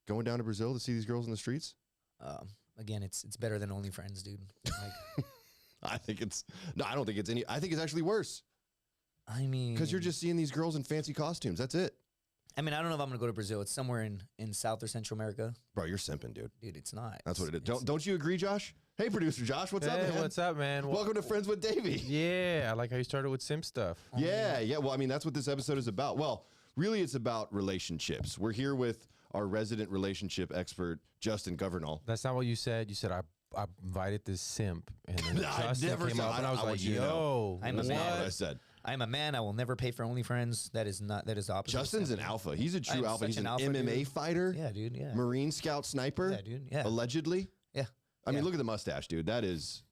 going down to Brazil to see these girls in the streets? Again, it's better than OnlyFriends, dude. Like, I don't think it's any. I think it's actually worse. I mean, Because you're just seeing these girls in fancy costumes. That's it. I mean, I don't know if I'm gonna go to Brazil. It's somewhere in South or Central America. Bro, you're simping, dude. Dude, it's not. That's what it is. Don't you agree, Josh? Hey, producer Josh, what's up, Hey, man? what's up, man? Welcome to Friends with Davey. Yeah, I like how you started with simp stuff. Yeah. Well, I mean, that's what this episode is about. Well, really, it's about relationships. We're here with our resident relationship expert, Justin Governal. That's not what you said. You said I invited this simp, and then No, I Justin never came said- up, and I was I like, want you to "Yo, know. I'm a That's not man. what I said. I'm a man. I will never pay for OnlyFriends. That is the opposite. of Justin's an simp. alpha. He's a true I'm alpha. such He's an an alpha, MMA dude. fighter, Yeah, dude. Yeah. Marine Scout sniper, Yeah, dude. Yeah. allegedly. Yeah. I mean, Yeah. look at the mustache, dude. That is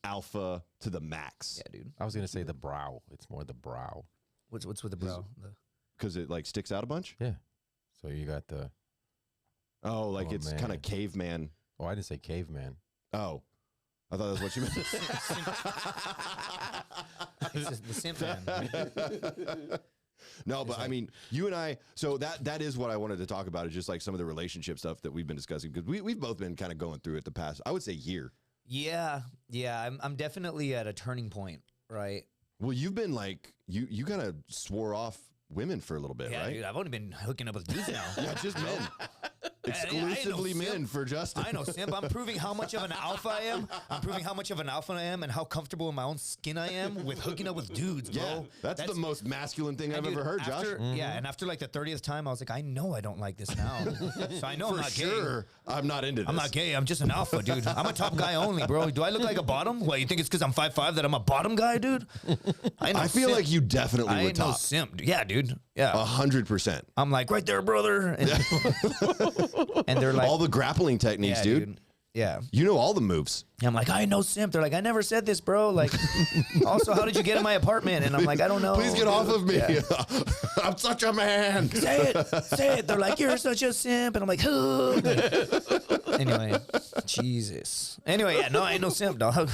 alpha to the max. Yeah, dude. I was gonna say the brow. It's more the brow. What's with the bro? Because it like sticks out a bunch. Yeah. So you got the. Oh, like Oh, it's man. kind of caveman. Oh, I didn't say caveman. Oh, I thought that's what you meant. It's just the simp man. No, but I mean, you and I. So that is what I wanted to talk about. Is just like some of the relationship stuff that we've been discussing because we've both been kind of going through it the past. I would say year. Yeah. I'm definitely at a turning point, right? Well, you've been like you kind of swore off women for a little bit, Yeah, right? dude. I've only been hooking up with dudes now. Yeah, just men. I ain't no Exclusively men simp. for Justin. I know, simp. I'm proving how much of an alpha I am. I'm proving how much of an alpha I am and how comfortable in my own skin I am with hooking up with dudes, bro. Yeah, that's the most masculine thing I've And ever dude, heard, Josh. after- Yeah, and after like the 30th time, I was like, I know I don't like this now. So I know I'm For not sure, gay. I'm not into this. I'm not gay. I'm just an alpha, dude. I'm a top guy only, bro. Do I look like a bottom? What, you think it's because I'm 5'5" that I'm a bottom guy, dude? I feel like you definitely I would ain't no top. simp. Yeah, dude. Yeah. 100%. I'm like, right there, brother. And, and they're like, All the grappling techniques, yeah, dude. Yeah. You know all the moves. And I'm like, I ain't no simp. They're like, I never said this, bro. Like, also, how did you get in my apartment? And I'm like, I don't know. Please get off of me. Yeah. I'm such a man. Say it. They're like, you're such a simp. And I'm like, who? Anyway, Jesus. Anyway, yeah, no, I ain't no simp, dog.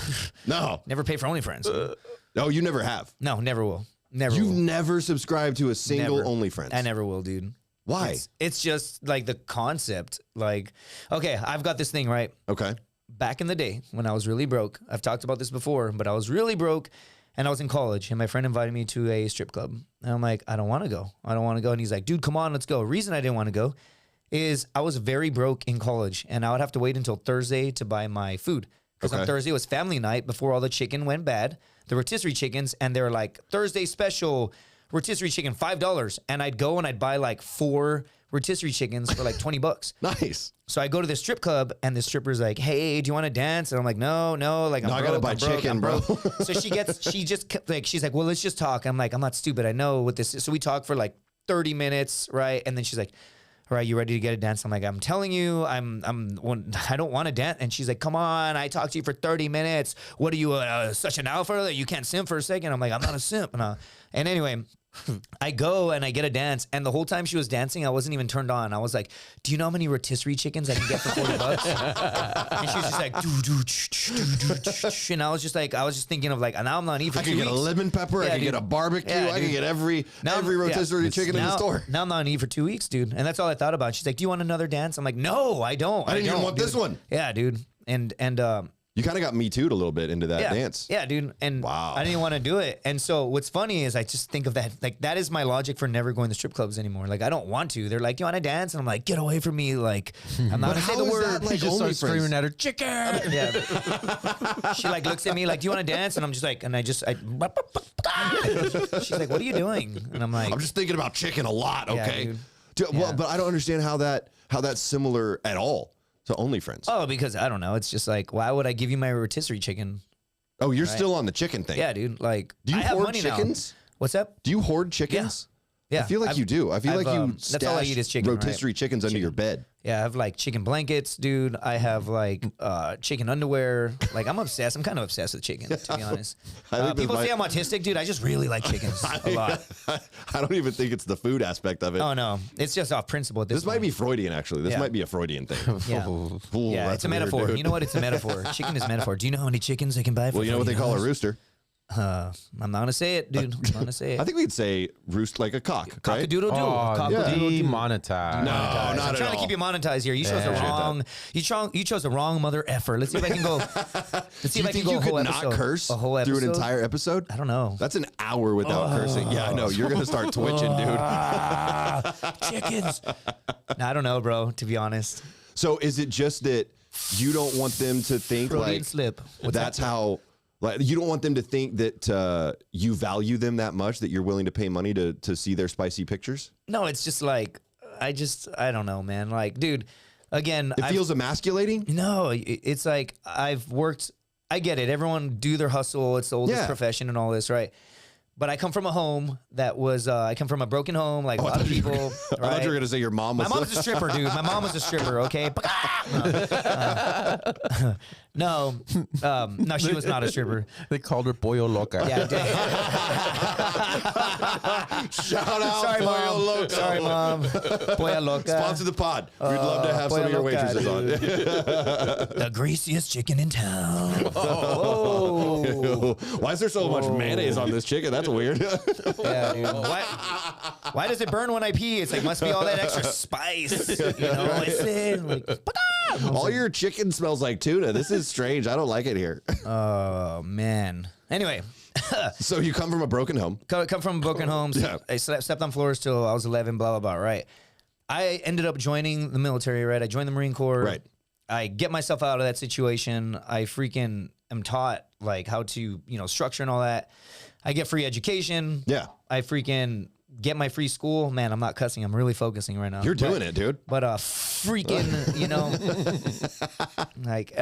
No. Never pay for OnlyFriends. Oh, you never have. No, never will. Never You've will. never subscribed to a single Never. OnlyFriends. I never will, dude. Why? It's just like the concept. Like, okay, I've got this thing, right? Okay. Back in the day when I was really broke, I've talked about this before, but I was really broke and I was in college and my friend invited me to a strip club. And I'm like, I don't want to go. I don't want to go. And he's like, dude, come on, let's go. Reason I didn't want to go is I was very broke in college and I would have to wait until Thursday to buy my food. Because on Okay. Thursday was family night before all the chicken went bad, the rotisserie chickens, and they were like, Thursday special rotisserie chicken, $5. And I'd go and I'd buy like 4 rotisserie chickens for like $20. Nice. So I go to the strip club and the stripper's like, hey, do you want to dance? And I'm like, no, like I'm No, I broke, gotta buy I'm broke, chicken, I'm bro. broke. So she's like, well, let's just talk. I'm like, I'm not stupid. I know what this is. So we talk for like 30 minutes, right? And then she's like, all right, you ready to get a dance? I'm like, I'm telling you, I don't want to dance. And she's like, come on, I talked to you for 30 minutes. What are you, such an alpha that you can't simp for a second? I'm like, I'm not a simp. And anyway, I go and I get a dance, and the whole time she was dancing, I wasn't even turned on. I was like, do you know how many rotisserie chickens I can get for $40? And she was just like, and I was just thinking of like, now I'm not eating for I 2 could weeks. get a lemon pepper. I Yeah, could get dude. a barbecue. Yeah, I could dude. get every Now- rotisserie yeah. chicken in the store. Now I'm not eating for 2 weeks, dude. And that's all I thought about. She's like, do you want another dance? I'm like, no, I don't. I didn't even don't, want dude. this one. Yeah, dude. And You kind of got me too a little bit into that yeah, dance. yeah, dude. And Wow. I didn't want to do it. And so what's funny is I just think of that. Like, that is my logic for never going to strip clubs anymore. Like, I don't want to. They're like, you want to dance? And I'm like, get away from me. Like, I'm not going to say how the is word. that, like, He just starts OnlyFriends? screaming at her, chicken. Yeah. She like looks at me like, do you want to dance? And I'm just like, she's like, what are you doing? And I'm like, I'm just thinking about chicken a lot. Yeah, Okay. dude. Well, Yeah. but I don't understand how that's similar at all to OnlyFriends. oh, because I don't know. It's just like, why would I give you my rotisserie chicken? Oh, you're still on the chicken thing. Yeah, dude. Like, Do you I have hoard money chickens? Now. What's up? Do you hoard chickens? Yeah. I feel like I've- you do. I feel I've, like you that's all I eat is stash chicken, right? rotisserie chickens under your bed. Yeah, I have like chicken blankets, dude. I have like chicken underwear. Like, I'm obsessed. I'm kind of obsessed with chicken, to be honest. I think this People might- say I'm autistic, dude. I just really like chickens a lot. I don't even think it's the food aspect of it. Oh no, it's just off principle at this This might point. be Freudian, actually. This Yeah. might be a Freudian thing. Yeah. Ooh, Yeah, that's it's a weird, metaphor. dude. You know what? It's a metaphor. Chicken is a metaphor. Do you know how many chickens they can buy for Well, you know what they call a $40? rooster? I'm not gonna say it, dude. I'm not gonna say it. I think we'd say roost like a cock, right? Cock-a-doodle-doo. Oh, Cock-a-doodle-doo. demonetized. No, I'm not at trying all. to keep you monetized here. You chose the wrong. You chose the wrong mother effer. Let's see if I can go. Let's see Do if you I can think go you a whole could episode. not curse A whole through episode. an entire episode? I don't know. That's an hour without cursing. Yeah, I know. You're going to start twitching, dude. Chickens. No, I don't know, bro. To be honest, So is it just that you don't want them to think Freudian like slip. What's that's that? how, like, you don't want them to think that you value them that much that you're willing to pay money to see their spicy pictures? No, it's just like I don't know, man. Like, dude, again, It feels emasculating? no. It's like I've worked. I get it. Everyone do their hustle. It's the oldest Yeah. profession and all this, right? But I come from a home that was. I come from a broken home, like a lot of people. I thought you were right? going to say your mom My was. mom's a stripper, dude. My mom was a stripper. Okay. No, no, she was not a stripper. They called her Pollo Loca. Yeah. Shout out, Sorry, Pollo mom. Loco. Sorry, mom. Pollo Loca. Sponsor the pod. We'd love to have some of your Pollo Loca, waitresses on. The greasiest chicken in town. Oh. Why is there so much mayonnaise on this chicken? That's weird. Yeah, dude. Why does it burn when I pee? It's like must be all that extra spice. You know, it's in, like, All your chicken smells like tuna. This is strange. I don't like it here. oh man. Anyway, So you come from a broken home. come from a broken home. Yeah. I stepped on floors till I was 11. Blah blah blah. Right. I ended up joining the military. Right. I joined the Marine Corps. Right. I get myself out of that situation. I freaking am taught like how to structure and all that. I get free education. Yeah. I freaking get my free school. Man, I'm not cussing. I'm really focusing right now. You're doing it, dude. But freaking, like,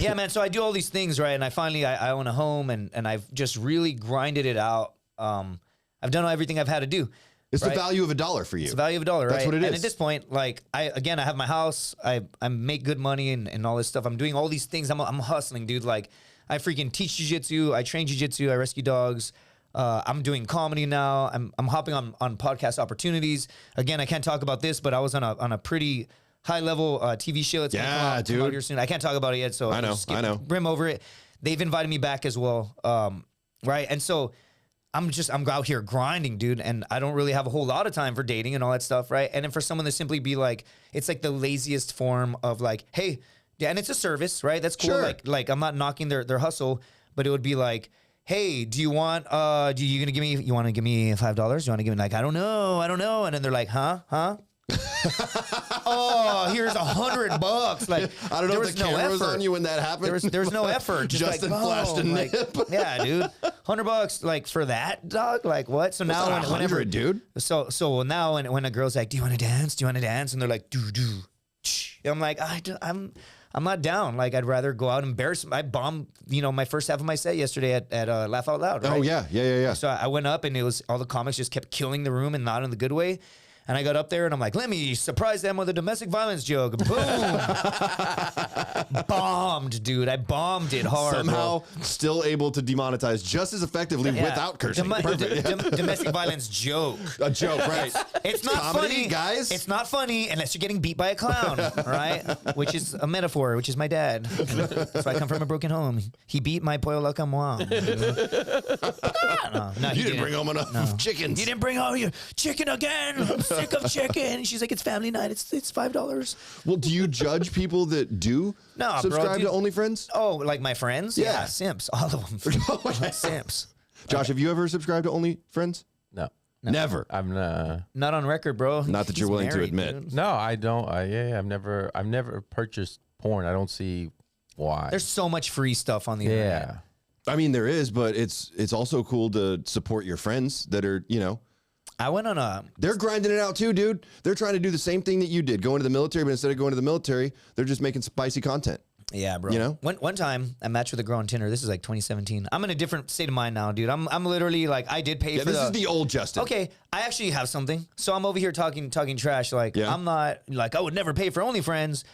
yeah, man. So I do all these things, right? And I finally, I own a home and I've just really grinded it out. I've done everything I've had to do. It's right? the value of $1 for you. It's the value of $1, right? That's what it And is. at this point, like, I have my house. I make good money and all this stuff. I'm doing all these things. I'm hustling, dude. Like, I freaking teach jiu-jitsu. I train jiu-jitsu. I rescue dogs. I'm doing comedy now. I'm hopping on podcast opportunities. Again, I can't talk about this, but I was on a pretty high level TV show. It's gonna Yeah, come out dude. here soon. I can't talk about it yet, so I know, just skip- I know. Brim over it. They've invited me back as well, right? And so I'm out here grinding, dude, and I don't really have a whole lot of time for dating and all that stuff, right? And then for someone to simply be like, it's like the laziest form of like, hey, yeah, and it's a service, right? That's cool. Sure. Like I'm not knocking their hustle, but it would be like, hey, do you want you want to give me $5? You want to give me like, I don't know. And then they're like, huh? Oh, here's $100. Like, I don't know there if was the no camera was effort. on you when that happened. There's no effort. Just Justin like, flashed a like, nip. yeah, dude. $100 like for that, dog. Like what? So now not whenever 100, dude. So now when a girl's like, do you want to dance? And they're like, do. I'm like, I'm not down. Like I'd rather go out and embarrass. I bombed, my first half of my set yesterday at Laugh Out Loud. Right? Oh, yeah. So I went up and it was all the comics just kept killing the room and not in the good way. And I got up there and I'm like, let me surprise them with a domestic violence joke. Boom. Bombed, dude. I bombed it hard. Somehow bro. still able to demonetize just as effectively Yeah. without cursing. Perfect. Domestic violence joke. A joke, right? It's not Comedy, funny, guys. It's not funny unless you're getting beat by a clown, right? Which is a metaphor, which is my dad. So I come from a broken home. He beat my pollo loca mom. No, he You didn't bring home enough chickens. You didn't bring home your chicken again. I'm sick of chicken. She's like, it's family night. It's $5. Well, do you judge people that do No, bro, subscribe dude. to OnlyFriends? Oh, like my friends? Yeah. Simps. All of them. Simps. Josh, have you ever subscribed to OnlyFriends? No. Never. I'm Not on record, bro. Not that you're He's willing to married, admit. dude. No, I don't. I've never purchased porn. I don't see why. There's so much free stuff on the internet. yeah. I mean, there is, but it's also cool to support your friends that are, I went on a they're grinding it out too, dude. They're trying to do the same thing that you did, go into the military, but instead of going to the military, they're just making spicy content. Yeah, bro. You know? One time I matched with a girl on Tinder. This is like 2017. I'm in a different state of mind now, dude. I'm literally like, I did pay Yeah, for this is the old Justin. Okay, I actually have something. So I'm over here talking trash. Like Yeah. I'm not like I would never pay for OnlyFriends,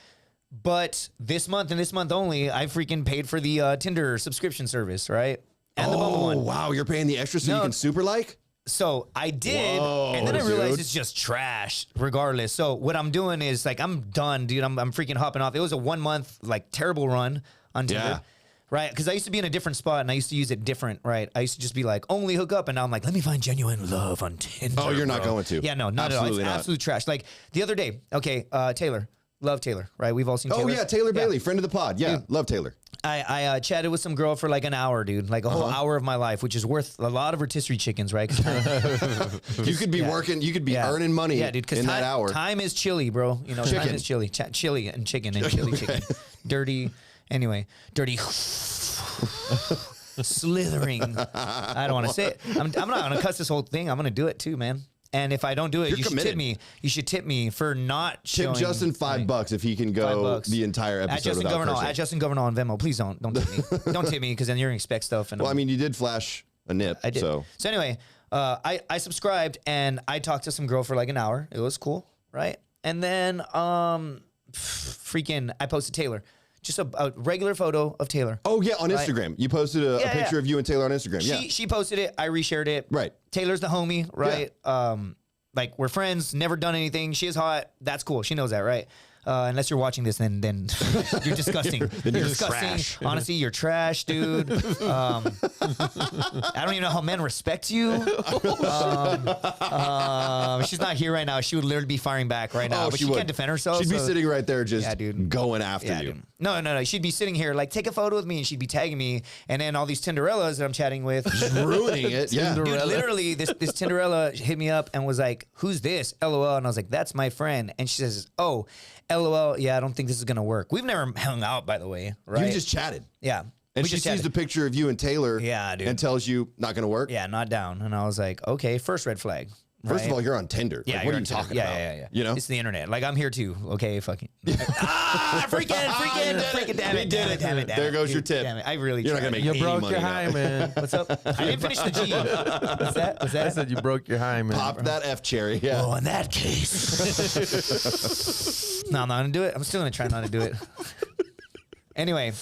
but this month and this month only, I freaking paid for the Tinder subscription service, right? And the Bumble Oh, one. wow. You're paying the extra so you No. can super like? So I did, Whoa, and then I realized dude. it's just trash regardless. So what I'm doing is like, I'm done, dude. I'm freaking hopping off. It was a 1 month, like terrible run on Tinder. Yeah. right? Because I used to be in a different spot and I used to use it different, right? I used to just be like, only hook up. And now I'm like, let me find genuine love on Tinder. Oh, you're not bro. going to? Yeah, no, not Absolutely at all. It's not. absolute trash. Like the other day, okay, Taylor. Love Taylor, right? We've all seen Taylor. Oh, yeah, Taylor Bailey, friend of the pod. Yeah, love Taylor. I chatted with some girl for like an hour, dude. Like a whole hour of my life, which is worth a lot of rotisserie chickens, right? 'Cause You could be working, you could be earning money yeah, dude, 'cause in that hour. Time is chili, bro. You know, time Chicken. is chili. Chili and chicken and chili chicken. Dirty. Anyway, dirty. Slithering. I don't want to say it. I'm not going to cuss this whole thing. I'm going to do it too, man. And if I don't do it, You're you should tip committed. me. You should tip me for not Tip showing. Justin $5 if he can go $5. the entire episode At Justin without Governor, cursing. at Justin Governor on Venmo. Please don't tip me. Don't tip me because then you're gonna expect stuff. And Well, I mean, you did flash a nip, I did. so So anyway, I subscribed and I talked to some girl for like an hour. It was cool, right? And then freaking I posted Taylor, just a regular photo of Taylor. Oh yeah, on Instagram. You posted a Yeah, picture yeah. of you and Taylor on Instagram. She posted it. I reshared it. Right. Taylor's the homie, right? Like we're friends. Never done anything. She is hot. That's cool. She knows that, right? Unless you're watching this, then you're disgusting. Then you're disgusting. trash. Honestly, you're trash, dude. I don't even know how men respect you. She's not here right now. She would literally be firing back right now, Oh, but she she would. can't defend herself. She'd be so- sitting right there just Yeah, dude. going after Yeah, you. dude. No. She'd be sitting here like, take a photo with me, and she'd be tagging me, and then all these Tinderellas that I'm chatting with. Ruining it. Yeah. Dude, literally, this Tinderella hit me up and was like, "Who's this?" LOL, and I was like, "That's my friend." And she says, "Oh, LOL. Yeah, I don't think this is gonna work." We've never hung out, by the way, right? You just chatted. yeah, And we she just sees chatted. the picture of you and Taylor Yeah, dude. and tells you not going to work. Yeah, not down. And I was like, okay, first red flag. First of right? all, you're on Tinder. Yeah, Like, what you're are on you Tinder. talking Yeah, about? Yeah. You know? It's the internet. Like I'm here too. Okay, fucking. freaking, damn it, damn it. There goes your tip. Damn it. I really. You're not tried. going to make You any broke money your now. hymen. What's up? I didn't finish the G. What's that? What's I that? said you broke your hymen. Pop that F cherry. Yeah. Oh, in that case. No, I'm not gonna do it. I'm still gonna try not to do it. Anyway,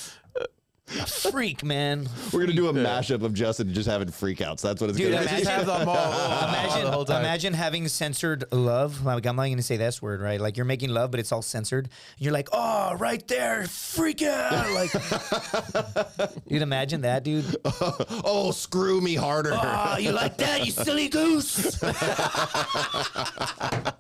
a freak, man. We're going to do a mashup of Justin just having freakouts. That's what it's Dude, going to be. imagine- Have them all the whole time. Imagine having censored love. Like I'm not gonna say this word, right? Like you're making love, but it's all censored. You're like, oh, right there, freak out. Like, dude, imagine that, dude. Oh, screw me harder. Oh, you like that, you silly goose?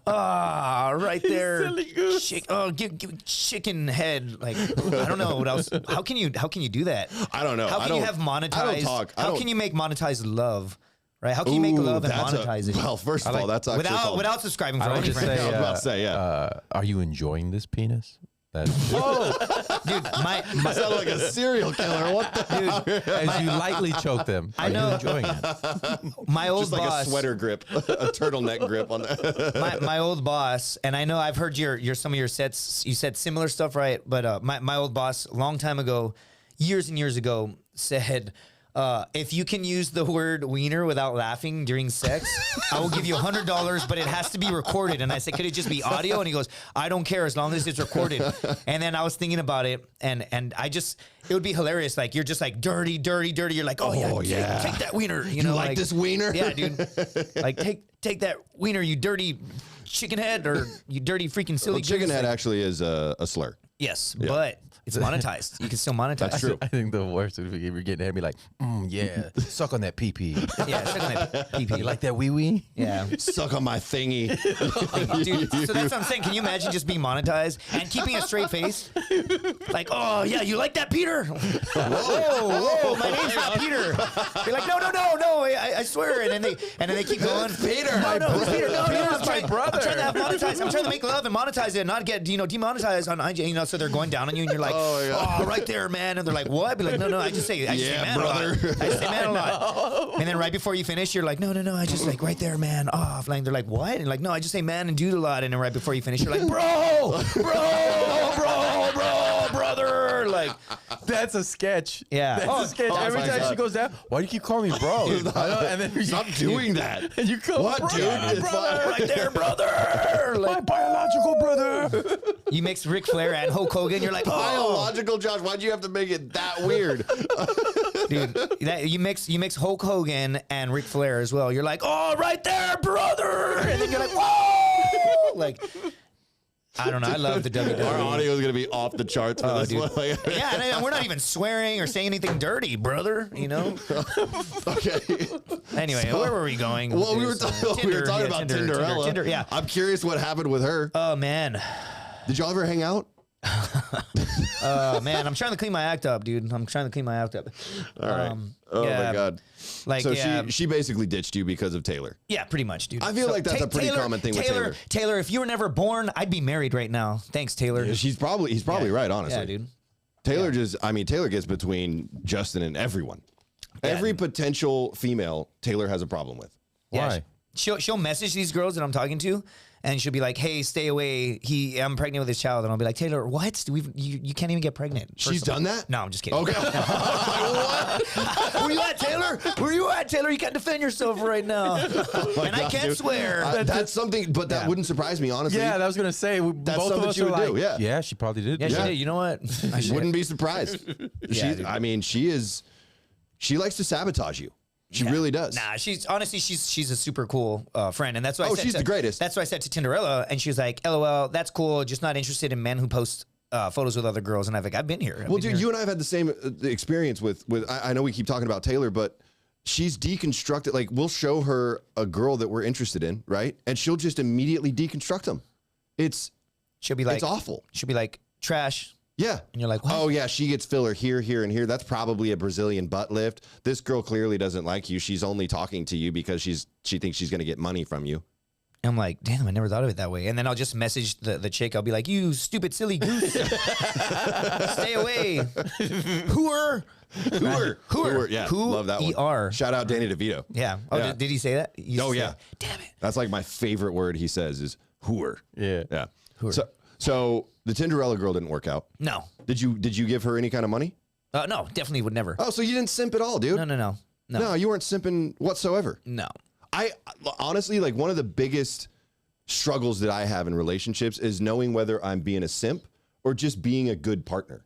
Ah, right there. silly goose. Give chicken head. Like, I don't know what else. How can you do that? I don't know. How I can you don't- have monetized? I don't talk. I How don't- can you make monetized love? Right? How can you make Ooh, love and that's monetize it? Well, first of all, that's actually called, Without subscribing for I would just OnlyFans. say, I was about to say, yeah. Are you enjoying this penis? That, Dude, my I sound like a serial killer. What the? as you lightly choke them, are know. you enjoying it? my old Just like boss, a sweater grip, a turtleneck grip on that. my old boss, and I know I've heard your some of your sets. You said similar stuff, right? But my old boss, a long time ago, years and years ago, said, if you can use the word wiener without laughing during sex, I will give you $100, but it has to be recorded. And I said, could it just be audio? And he goes, I don't care as long as it's recorded. And then I was thinking about it, and I just, it would be hilarious. Like you're just like dirty, dirty, dirty. You're like, oh Oh, yeah, yeah. take that wiener. You know, like this wiener? Yeah, dude. Like take that wiener, you dirty chicken head, or you dirty freaking silly Well, chicken goose. head Like, actually is a slur. yes, but it's monetized. You can still monetize. That's true. I think the worst would be if you're getting at me like, yeah, suck on that pee pee. Yeah, suck on that pee-pee. You like that wee wee? Yeah. Suck on my thingy. Dude, so that's what I'm saying. Can you imagine just being monetized and keeping a straight face? Like, oh yeah, you like that, Peter? Whoa, my name's not Peter. You're like, no, I swear. And then they keep going. Peter, No, who's Peter? No, Peter's I'm trying, my brother. I'm trying to have monetize. I'm trying to make love and monetize it, and not get demonetized on IG. So they're going down on you, and you're like, oh, right there, man. And they're like, what? I'd be like, no, I just say, Yeah, man brother. a lot. I just say man a lot. And then right before you finish, you're like, no, I just like right there, man. Off. Like they're like, what? And like, no, I just say man and dude a lot. And then right before you finish, you're like, bro, brother. Like, That's a sketch. Yeah. That's Oh, a sketch. oh Every my time God. she goes down, why do you keep calling me bro? I don't- and then Stop doing that. And you call What, brother, dude? It's brother, like- right there, brother. my Like, biological brother. you mix Ric Flair and Hulk Hogan. You're like, oh, Biological, Josh. Why'd you have to make it that weird? dude. You mix Hulk Hogan and Ric Flair as well. You're like, oh, right there, brother. And then you're like, whoa. Like, I don't know. I love the WWE. Our audio is gonna be off the charts for this dude. one. Like, Yeah, and we're not even swearing or saying anything dirty, brother. You know. okay. Anyway, where were we going? Well, we were, with this? we were talking about Tinderella. Tinder, yeah. I'm curious what happened with her. Oh man. Did y'all ever hang out? Man, I'm trying to clean my act up, dude. I'm trying to clean my act up. All right. Oh my God. Like, So yeah, she basically ditched you because of Taylor. yeah, pretty much, dude. I feel like that's a pretty common thing with Taylor. Taylor, if you were never born, I'd be married right now. Thanks, Taylor. He's probably right, honestly. Yeah, dude. Taylor Taylor gets between Justin and everyone. Every potential female Taylor has a problem with. Why? She'll message these girls that I'm talking to, and she'll be like, "Hey, stay away. I'm pregnant with his child." And I'll be like, "Taylor, what? You can't even get pregnant." She's done that? No, I'm just kidding. Okay. What? Where you at, Taylor? Where you at, Taylor? You can't defend yourself right now. And I can't dude. swear. That's something, but that wouldn't surprise me, honestly. Yeah, I was gonna say That's both something of us she were would like, do, yeah. yeah, she probably did. Yeah, she did. You know what? I should- Wouldn't be surprised. dude. I mean, she likes to sabotage you. She really does. Nah, she's a super cool friend, and that's why. Oh, she's the greatest. That's why I said to Tinderella, and she was like, "LOL, that's cool. Just not interested in men who post photos with other girls." And I'm like, "I've been here." Well, dude, you and I have had the same experience with. I know we keep talking about Taylor, but she's deconstructed. Like, we'll show her a girl that we're interested in, right? And she'll just immediately deconstruct them. she'll be like, it's awful. She'll be like, "Trash." Yeah. And you're like, what? Oh, yeah, she gets filler here, here, and here. That's probably a Brazilian butt lift. This girl clearly doesn't like you. She's only talking to you because she thinks she's going to get money from you. I'm like, damn, I never thought of it that way. And then I'll just message the chick. I'll be like, "You stupid, silly goose. Stay away. Hooer. Hooer. Yeah, love that one. Hooer. Shout out Danny DeVito. Yeah. Oh, Yeah. did he say that? Oh, yeah. Damn it. That's like my favorite word he says is hooer. Yeah. Yeah. So the Tinderella girl didn't work out. No. Did you give her any kind of money? No, definitely would never. Oh, so you didn't simp at all, dude? No. No, you weren't simping whatsoever. No. I honestly, like, one of the biggest struggles that I have in relationships is knowing whether I'm being a simp or just being a good partner.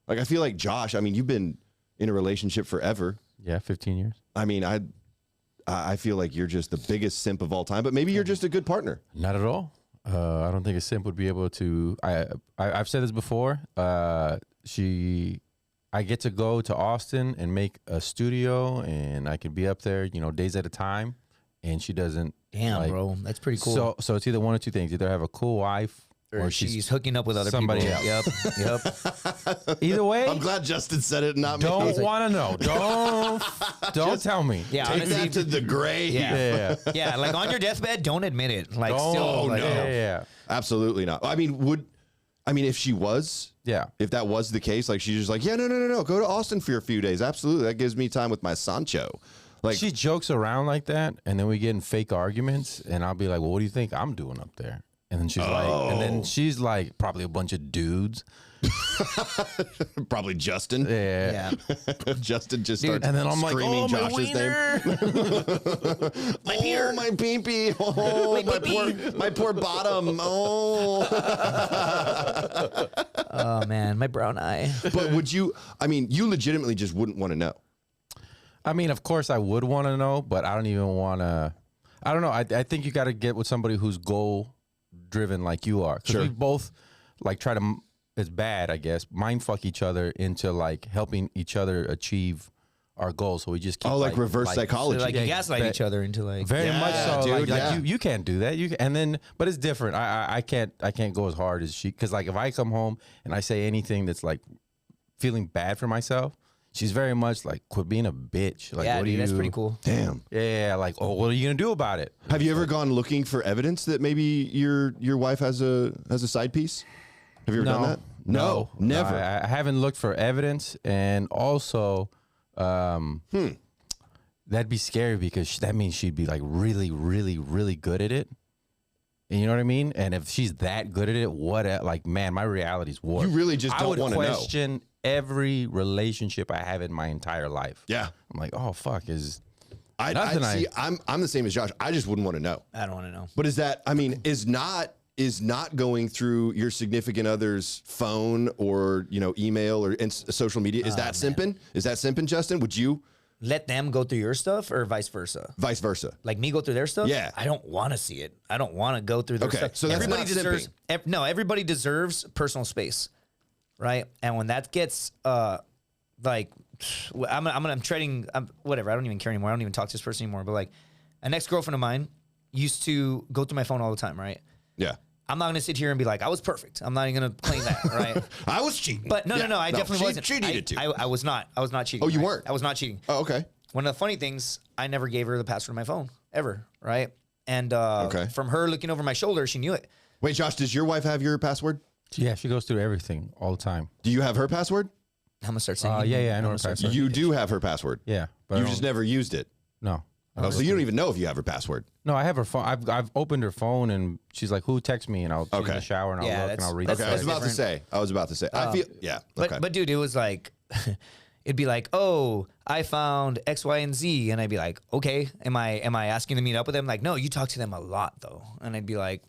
Like, I feel like Josh, I mean, you've been in a relationship forever. Yeah, 15 years. I mean, I feel like you're just the biggest simp of all time, but maybe you're just a good partner. Not at all. I don't think a simp would be able to. I've said this before. I get to go to Austin and make a studio, and I can be up there, days at a time. And she doesn't. Damn, bro, that's pretty cool. So it's either one or two things: either have a cool wife, or she's hooking up with other somebody people. else. Yep. Either way, I'm glad Justin said it, not me. don't want to know. Don't tell me. Yeah, Take honestly, that to the grave. Yeah. Yeah. yeah, like on your deathbed, don't admit it. Like, Don't. still, like, no. Yeah. Absolutely not. I mean, if she was, Yeah. if that was the case, like, she's just like, yeah, no, go to Austin for a few days. Absolutely. That gives me time with my Sancho. Like, She jokes around like that, and then we get in fake arguments, and I'll be like, "Well, what do you think I'm doing up there?" And then she's like, probably a bunch of dudes. probably Justin. Yeah. yeah. Justin just starts And then I'm like, screaming "Oh, my Josh's wiener." name. Oh, my pee-pee. Oh, my poor bottom. Oh. Oh man, my brown eye. But you legitimately just wouldn't want to know. I mean, of course, I would want to know, but I don't even want to. I don't know. I think you got to get with somebody who's goal driven like you are. Because Sure. we both like try to. It's bad, I guess. Mind fuck each other into like helping each other achieve our goals. So we just keep like reverse psychology. Like, Yeah, you gaslight each other into like. Very Yeah, much so. dude, Like yeah. you can't do that. But it's different. I can't go as hard as she. Because like if I come home and I say anything that's like feeling bad for myself, she's very much like, quit being a bitch. Like, Yeah, what dude, do that's you? pretty cool. Damn. Yeah, like, oh, what are you gonna do about it? Have you ever gone looking for evidence that maybe your wife has a side piece? Have you ever done that? No, never. I haven't looked for evidence, and also, that'd be scary because that means she'd be like really, really, really good at it. And you know what I mean? And if she's that good at it, like, man, my reality's warped. You really just I don't would wanna know. question every relationship I have in my entire life. Yeah. I'm like, oh fuck, I'm the same as Josh. I just wouldn't want to know. I don't want to know. But is not going through your significant other's phone or email or social media, is that simping? Is that simping, Justin? Would you let them go through your stuff or vice versa? Vice versa. Like me go through their stuff? Yeah. I don't want to see it. I don't want to go through their Okay, stuff. so that's everybody not deserves simping. no, everybody deserves personal space. Right? And when that gets like I'm trading whatever, I don't even care anymore. I don't even talk to this person anymore. But like an ex-girlfriend of mine used to go through my phone all the time, right? Yeah. I'm not gonna sit here and be like, I was perfect. I'm not even gonna claim that, right? I was cheating. But no, I definitely wasn't. She needed to. I was not. I was not cheating. Oh, you right? weren't? I was not cheating. Oh, okay. One of the funny things, I never gave her the password of my phone ever, right? And Okay. from her looking over my shoulder, she knew it. Wait, Josh, does your wife have your password? Yeah, she goes through everything all the time. Do you have her password? I'm gonna start saying. Yeah, I know her I'm gonna password. You do have her password. Yeah, but You I just don't- never used it. no. I Oh, don't so you don't even know if you have her password. No, I have her phone. I've opened her phone and she's like, "Who texts me?" And I'll in Okay. the shower and I'll Yeah, look and I'll read. that's Okay, the I was text. about to say. I feel, yeah. But Okay. but dude, it was like, it'd be like, oh, I found X, Y, and Z, and I'd be like, okay, am I asking to meet up with them? Like, no, you talk to them a lot though, and I'd be like,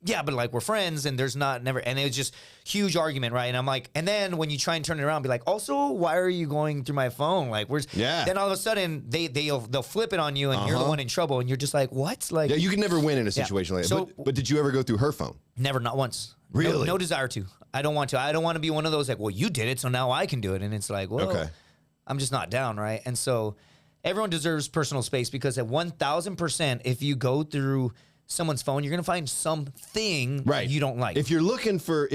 yeah, but like we're friends, and there's not never, and it was just huge argument, right? And I'm like, and then when you try and turn it around, be like, also, why are you going through my phone? Like, where's Yeah. Then all of a sudden they'll flip it on you, and you're the one in trouble, and you're just like, what? Like, yeah, you can never win in a situation like that. So- But did you ever go through her phone? never, not once. Really? No desire to. I don't want to. I don't want to be one of those like, well, you did it, so now I can do it, and it's like, well, Okay. I'm just not down, right? And so everyone deserves personal space because at 1,000%, if you go through someone's phone, you're gonna find something Right. you don't like. If you're looking for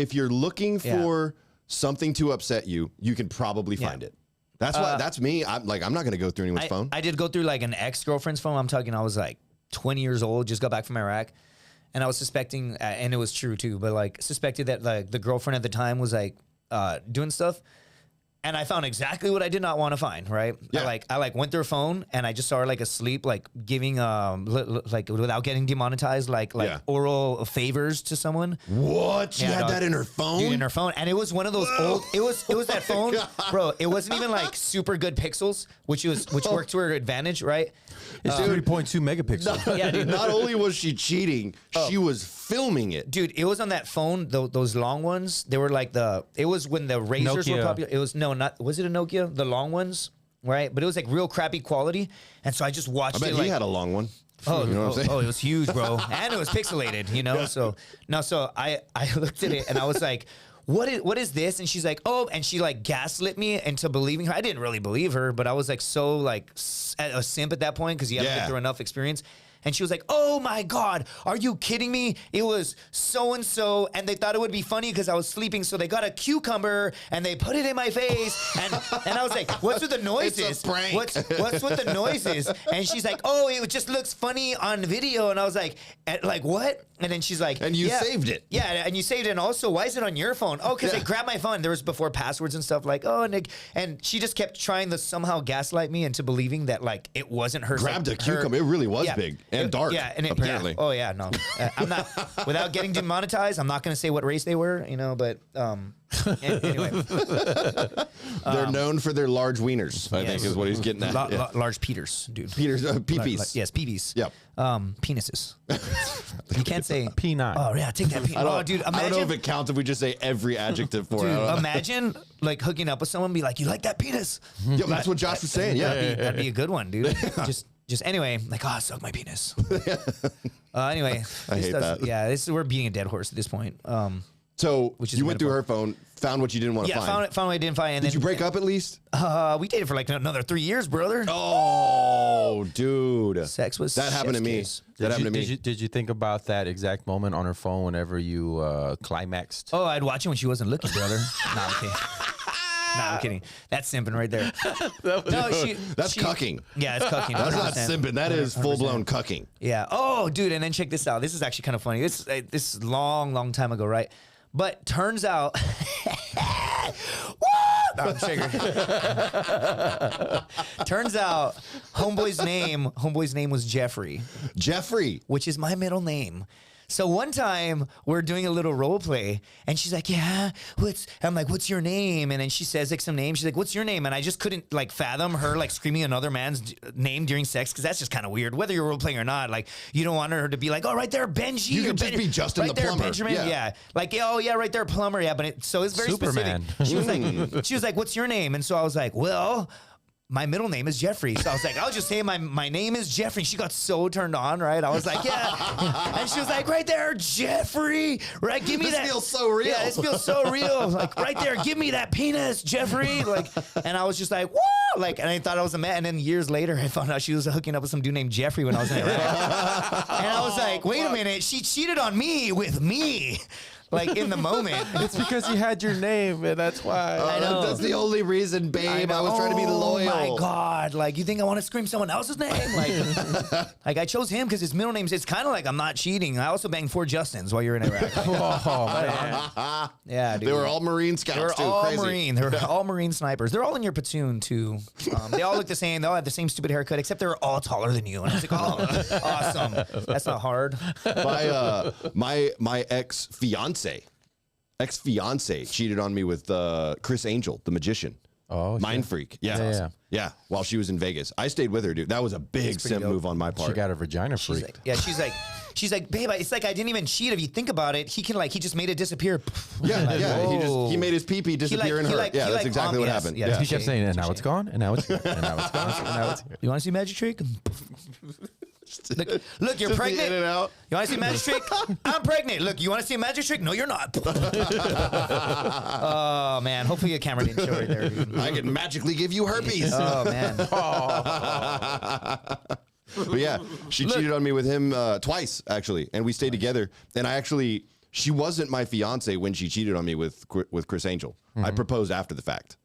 something to upset you, you can probably find it. That's why. That's me. I'm not going to go through anyone's phone. I did go through like an ex-girlfriend's phone. I'm talking, I was like 20 years old, just got back from Iraq. And I was suspecting, and it was true too, but like suspected that like the girlfriend at the time was like doing stuff. And I found exactly what I did not want to find, right? Yeah. I went through her phone and I just saw her like asleep, like giving like without getting demonetized, like Yeah. oral favors to someone. What? She Yeah, had dog. that in her phone? Dude, in her phone, and it was one of those old. It was that phone, God. bro. It wasn't even like super good pixels, which worked to her advantage, right? It's 3.2 megapixels. Yeah, dude. Not only was she cheating, she was filming it. Dude, it was on that phone, those long ones. They were like it was when the Razors were Nokia. popular. It was was it a Nokia? The long ones, right? But it was like real crappy quality. And so I just watched I bet it he like, had a long one. oh, You know what I'm saying? oh, it was huge, bro. And it was pixelated, you know? So I looked at it and I was like, what is this? And she's like, oh, and she like gaslit me into believing her. I didn't really believe her, but I was like so like a simp at that point because you haven't Yeah. been through enough experience. And she was like, oh my God, are you kidding me? It was so-and-so, and they thought it would be funny because I was sleeping, so they got a cucumber and they put it in my face. And I was like, what's with the noises? It's a prank. What's with the noises? And she's like, oh, it just looks funny on video. And I was like, what? And then she's like, And you yeah. saved it. Yeah, and you saved it. And also, why is it on your phone? Oh, because Yeah. they grabbed my phone. There was before passwords and stuff like, oh, Nick. And she just kept trying to somehow gaslight me into believing that like it wasn't her. Grabbed a her- cucumber. It really was Yeah. big and dark. Yeah, and apparently. Yeah. Oh yeah, no. I'm not. Without getting demonetized, I'm not going to say what race they were. You know, but anyway, They're known for their large wieners, I think yes. is what he's getting at. Yeah. large Peters, dude. Peter's peepees. Yes, PBs. Yep. Penises. You can't say P9. Oh yeah, take that. Oh, dude, I don't know if imagine. it counts if we just say every adjective for it. I Dude, don't know. imagine like hooking up with someone, and be like, "You like that penis?" Yeah, that's what Josh was saying. Yeah. That'd be a good one, dude. Just anyway, like, oh, suck my penis. Anyway, I hate that. Yeah, we're beating a dead horse at this point. So Which is you a went through her phone, found what you didn't want to Yeah, find. found what I didn't find. And Did then, you break up at least? We dated for like another 3 years, brother. Oh, dude. Sex was That happened to chef's me. kiss. That happened to me. Did you think about that exact moment on her phone whenever you climaxed? Oh, I'd watch it when she wasn't looking, brother. No, I'm kidding. No, I'm kidding. That's simping right there. No, That's cucking. Yeah, it's cucking. That's not 100%. simping. That is full blown cucking. Yeah. Oh, dude, and then check this out. This is actually kind of funny. This is long time ago, right? But turns out, Woo! No, I'm shaking. Turns out, homeboy's name was Jeffrey, Jeffrey. which is my middle name. So one time we're doing a little role play and she's like, yeah, I'm like, what's your name? And then she says like some name. She's like, what's your name? And I just couldn't like fathom her like screaming another man's name during sex. Cause that's just kind of weird, whether you're role playing or not. Like you don't want her to be like, oh, right there, Benji. You or could just be Justin right the there, plumber. Benjamin. Yeah. Yeah. Like, oh yeah, right there, plumber. Yeah. But so it's very Superman. specific. She was like, what's your name? And so I was like, well, my middle name is Jeffrey. So I was like, I'll just say my name is Jeffrey. She got so turned on, right? I was like, yeah. And she was like, right there, Jeffrey. Right, give me This that. feels so real. Yeah, this feels so real. Like, right there, give me that penis, Jeffrey. Like, and I was just like, whoa. Like, and I thought I was a man. And then years later, I found out she was hooking up with some dude named Jeffrey when I was in Iraq. And I was like, wait a minute. She cheated on me with me. Like, in the moment. It's because you had your name, and that's why. I know. That's the only reason, babe. I was trying to be loyal. Oh my God. Like, you think I want to scream someone else's name? Like I chose him because his middle name's, it's kind of like I'm not cheating. I also banged 4 Justins while you're in Iraq. Oh, man. Yeah, dude. They were all Marine scouts, They were too. all Crazy. Marine. They were all Marine snipers. They're all in your platoon, too. They all look the same. They all have the same stupid haircut, except they're all taller than you. And I was like, oh, awesome. That's not hard. My ex-fiance cheated on me with Chris Angel, the magician. Oh, Mind freak. Yeah. Yeah. Yeah. While she was in Vegas. I stayed with her, dude. That was a big pretty simp dope. move on my part. She got her vagina She's freak. like, yeah, she's like, babe, it's like I didn't even cheat. If you think about it, he just made it disappear. yeah, Like, yeah. whoa. He made his pee-pee disappear in her. Yeah, that's exactly what happened. yes, Yeah. He kept saying, and now it's touche. gone, and now it's here, and now it's gone, and now it's here. You want to see magic trick? Look, you're Just the pregnant. in and out. You want to see a magic trick? I'm pregnant. Look, you want to see a magic trick? No, you're not. Oh man, hopefully your camera didn't show it there, dude. I can magically give you herpes. Oh man. But yeah, she cheated on me with him twice, actually. And we stayed together. And she wasn't my fiance when she cheated on me with Chris Angel. I proposed after the fact.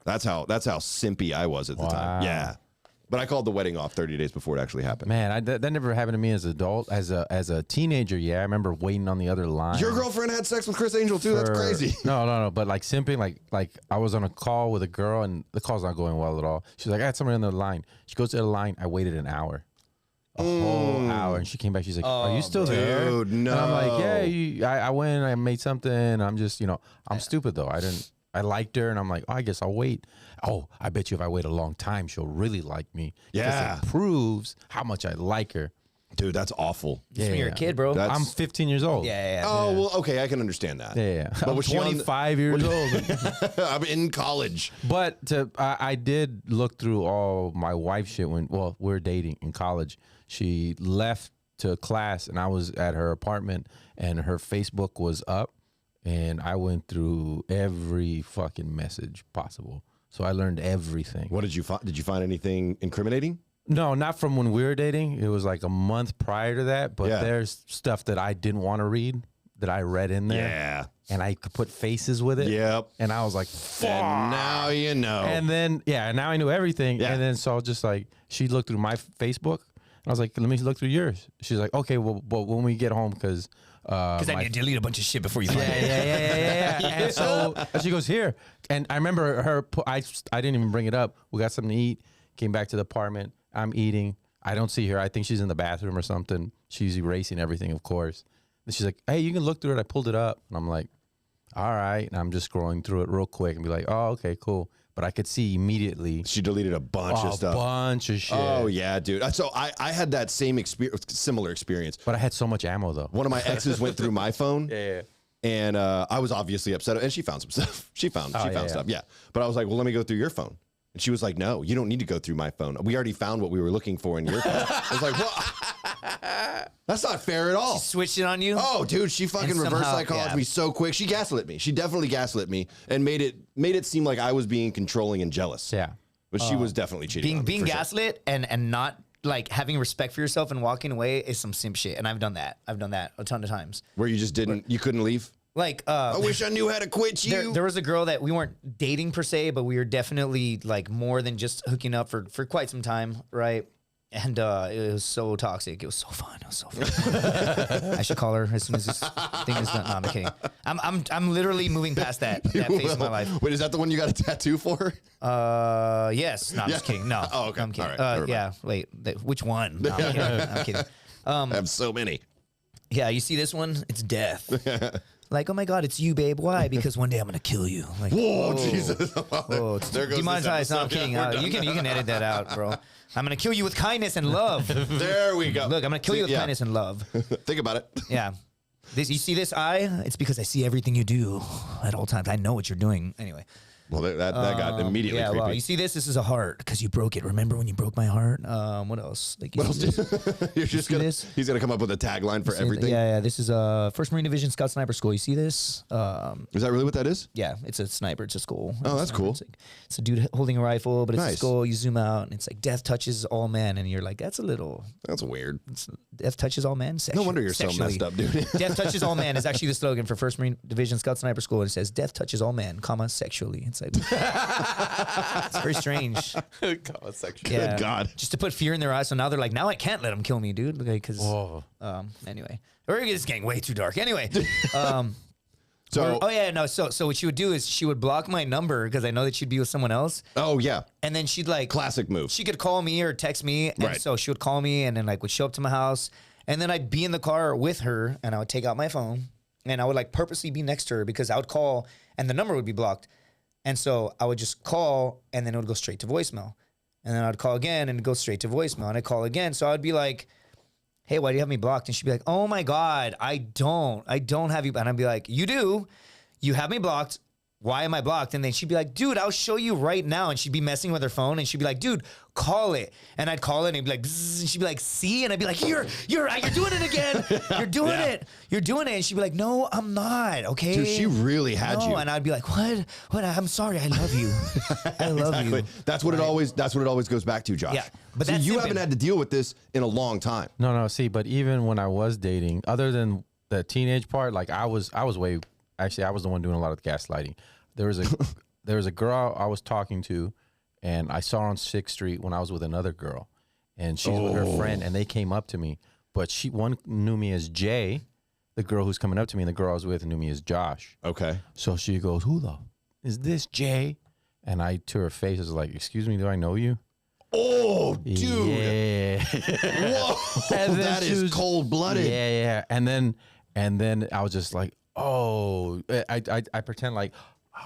That's how simpy I was at the time. Wow. Yeah. But I called the wedding off 30 days before it actually happened. Man, that never happened to me as an adult. As a teenager, yeah, I remember waiting on the other line. Your girlfriend had sex with Chris Angel too? That's crazy. No. But like simping, like I was on a call with a girl and the call's not going well at all. She's like, I had someone on the line. She goes to the line. I waited an hour. A whole hour. And she came back. She's like, are you still there? Dude, And I'm like, no. yeah, I went and I made something. I'm just, I'm stupid though. I liked her and I'm like, oh, I guess I'll wait. Oh, I bet you if I wait a long time, she'll really like me. Yeah. Because it proves how much I like her. Dude, that's awful. When you're a kid, bro. That's- I'm 15 years old. yeah. Oh, well, okay, I can understand that. Yeah. But I'm was she on the- 25 years old. I'm in college. But I did look through all my wife's shit we were dating in college. She left to class and I was at her apartment and her Facebook was up and I went through every fucking message possible. So I learned everything. What did you find? Did you find anything incriminating? No, not from when we were dating. It was like a month prior to that. But Yeah. there's stuff that I didn't want to read that I read in there. Yeah. And I could put faces with it. Yep. And I was like, fuck. And now you know. And then, now I knew everything. Yeah. And then, so just like, she looked through my Facebook. And I was like, let me look through yours. She's like, okay, well, but when we get home, because Because I need to delete a bunch of shit before you find it. yeah. And so she goes, here. And I remember her, I didn't even bring it up. We got something to eat, came back to the apartment. I'm eating. I don't see her. I think she's in the bathroom or something. She's erasing everything, of course. And she's like, hey, you can look through it. I pulled it up. And I'm like, all right. And I'm just scrolling through it real quick and be like, oh, okay, cool. But I could see immediately She deleted a bunch of a stuff. bunch of shit. Oh yeah, dude. So I had that similar experience. But I had so much ammo, though. One of my exes went through my phone. Yeah. And I was obviously upset, and she found some stuff. She found stuff, yeah. But I was like, well, let me go through your phone. And she was like, no, you don't need to go through my phone. We already found what we were looking for in your phone. I was like, well, that's not fair at all. Switched it on you. Oh, dude, she fucking And reverse somehow- psychologized yeah. me so quick. She gaslit me. She definitely gaslit me and made it seem like I was being controlling and jealous. Yeah. But she was definitely cheating on me, Being for sure. gaslit and not like having respect for yourself and walking away is some simp shit. And I've done that. I've done that a ton of times. Where you just you couldn't leave? Like, I wish I knew how to quit you. there was a girl that we weren't dating per se, but we were definitely like more than just hooking up for quite some time, right? And it was so toxic. It was so fun. It was so fun. I should call her as soon as this thing is done. No, I'm kidding. I'm literally moving past that phase of my life. Wait, is that the one you got a tattoo for? Yes. No, I'm just kidding. No. Oh, okay. I'm kidding. All right. Never mind. Yeah. Wait. Which one? No, I'm kidding. I'm kidding. I have so many. Yeah. You see this one? It's death. Like, oh my God, it's you, babe. Why? Because one day I'm gonna kill you. Like, Whoa, Jesus. oh, it's There goes this demonetized. No, I'm episode. kidding. Yeah, we're done. You can edit that out, bro. I'm gonna kill you with kindness and love. There we go. Look, I'm gonna kill you with Yeah. kindness and love. Think about it. Yeah. You see this eye? It's because I see everything you do at all times. I know what you're doing. Anyway. Well, that got immediately Yeah, creepy. well, you see this? This is a heart because you broke it. Remember when you broke my heart? What else? Like, you see this? You're just see gonna. this? He's gonna come up with a tagline for everything. Yeah. This is 1st Marine Division Scout Sniper School. You see this? Is that really what that is? Yeah, it's a sniper. It's a skull. Oh, that's cool. It's a dude holding a rifle, but it's a Nice. skull. You zoom out, and it's like death touches all men, and you're like, that's a little. That's weird. Death touches all men. No wonder you're so messed up, dude. Death touches all men is actually the slogan for 1st Marine Division Scout Sniper School. And it says, death touches all men, comma, sexually. It's like, it's very strange. Yeah. Good God. Just to put fear in their eyes. So now they're like, now I can't let them kill me, dude. Because, Whoa. anyway. It's getting way too dark. Anyway. So, So what she would do is she would block my number because I know that she'd be with someone else. oh yeah, And then she'd like, classic move. she could call me or text me. And Right. so she would call me and then like would show up to my house. And then I'd be in the car with her and I would take out my phone and I would like purposely be next to her because I would call and the number would be blocked. And so I would just call and then it would go straight to voicemail. And then I'd call again and it'd go straight to voicemail. And I'd call again. So I'd be like, hey, why do you have me blocked? And she'd be like, oh my God, I don't have you. And I'd be like, you do. You have me blocked. Why am I blocked? And then she'd be like, dude, I'll show you right now. And she'd be messing with her phone and she'd be like, dude, call it. And I'd call it and it'd be like, bzzz, and she'd be like, see? And I'd be like, you're doing it again. You're doing it. You're doing it. And she'd be like, no, I'm not. Okay. Dude, she really had you. And I'd be like, what? I'm sorry. I love you. I love Exactly. you. That's what it always goes back to, Josh. Yeah, but See, that's you simping. haven't had to deal with this in a long time. No, see, but even when I was dating, other than the teenage part, like I was way. Actually, I was the one doing a lot of the gaslighting. There was a girl I was talking to, and I saw her on 6th Street when I was with another girl, and she's with her friend, and they came up to me, but one knew me as Jay, the girl who's coming up to me, and the girl I was with knew me as Josh. Okay. So she goes, "Who the is this Jay?" And I, to her face, was like, "Excuse me, do I know you?" Oh, dude. Yeah. Whoa. And then That she is was- cold blooded. Yeah. And then I was just like, oh, I pretend like,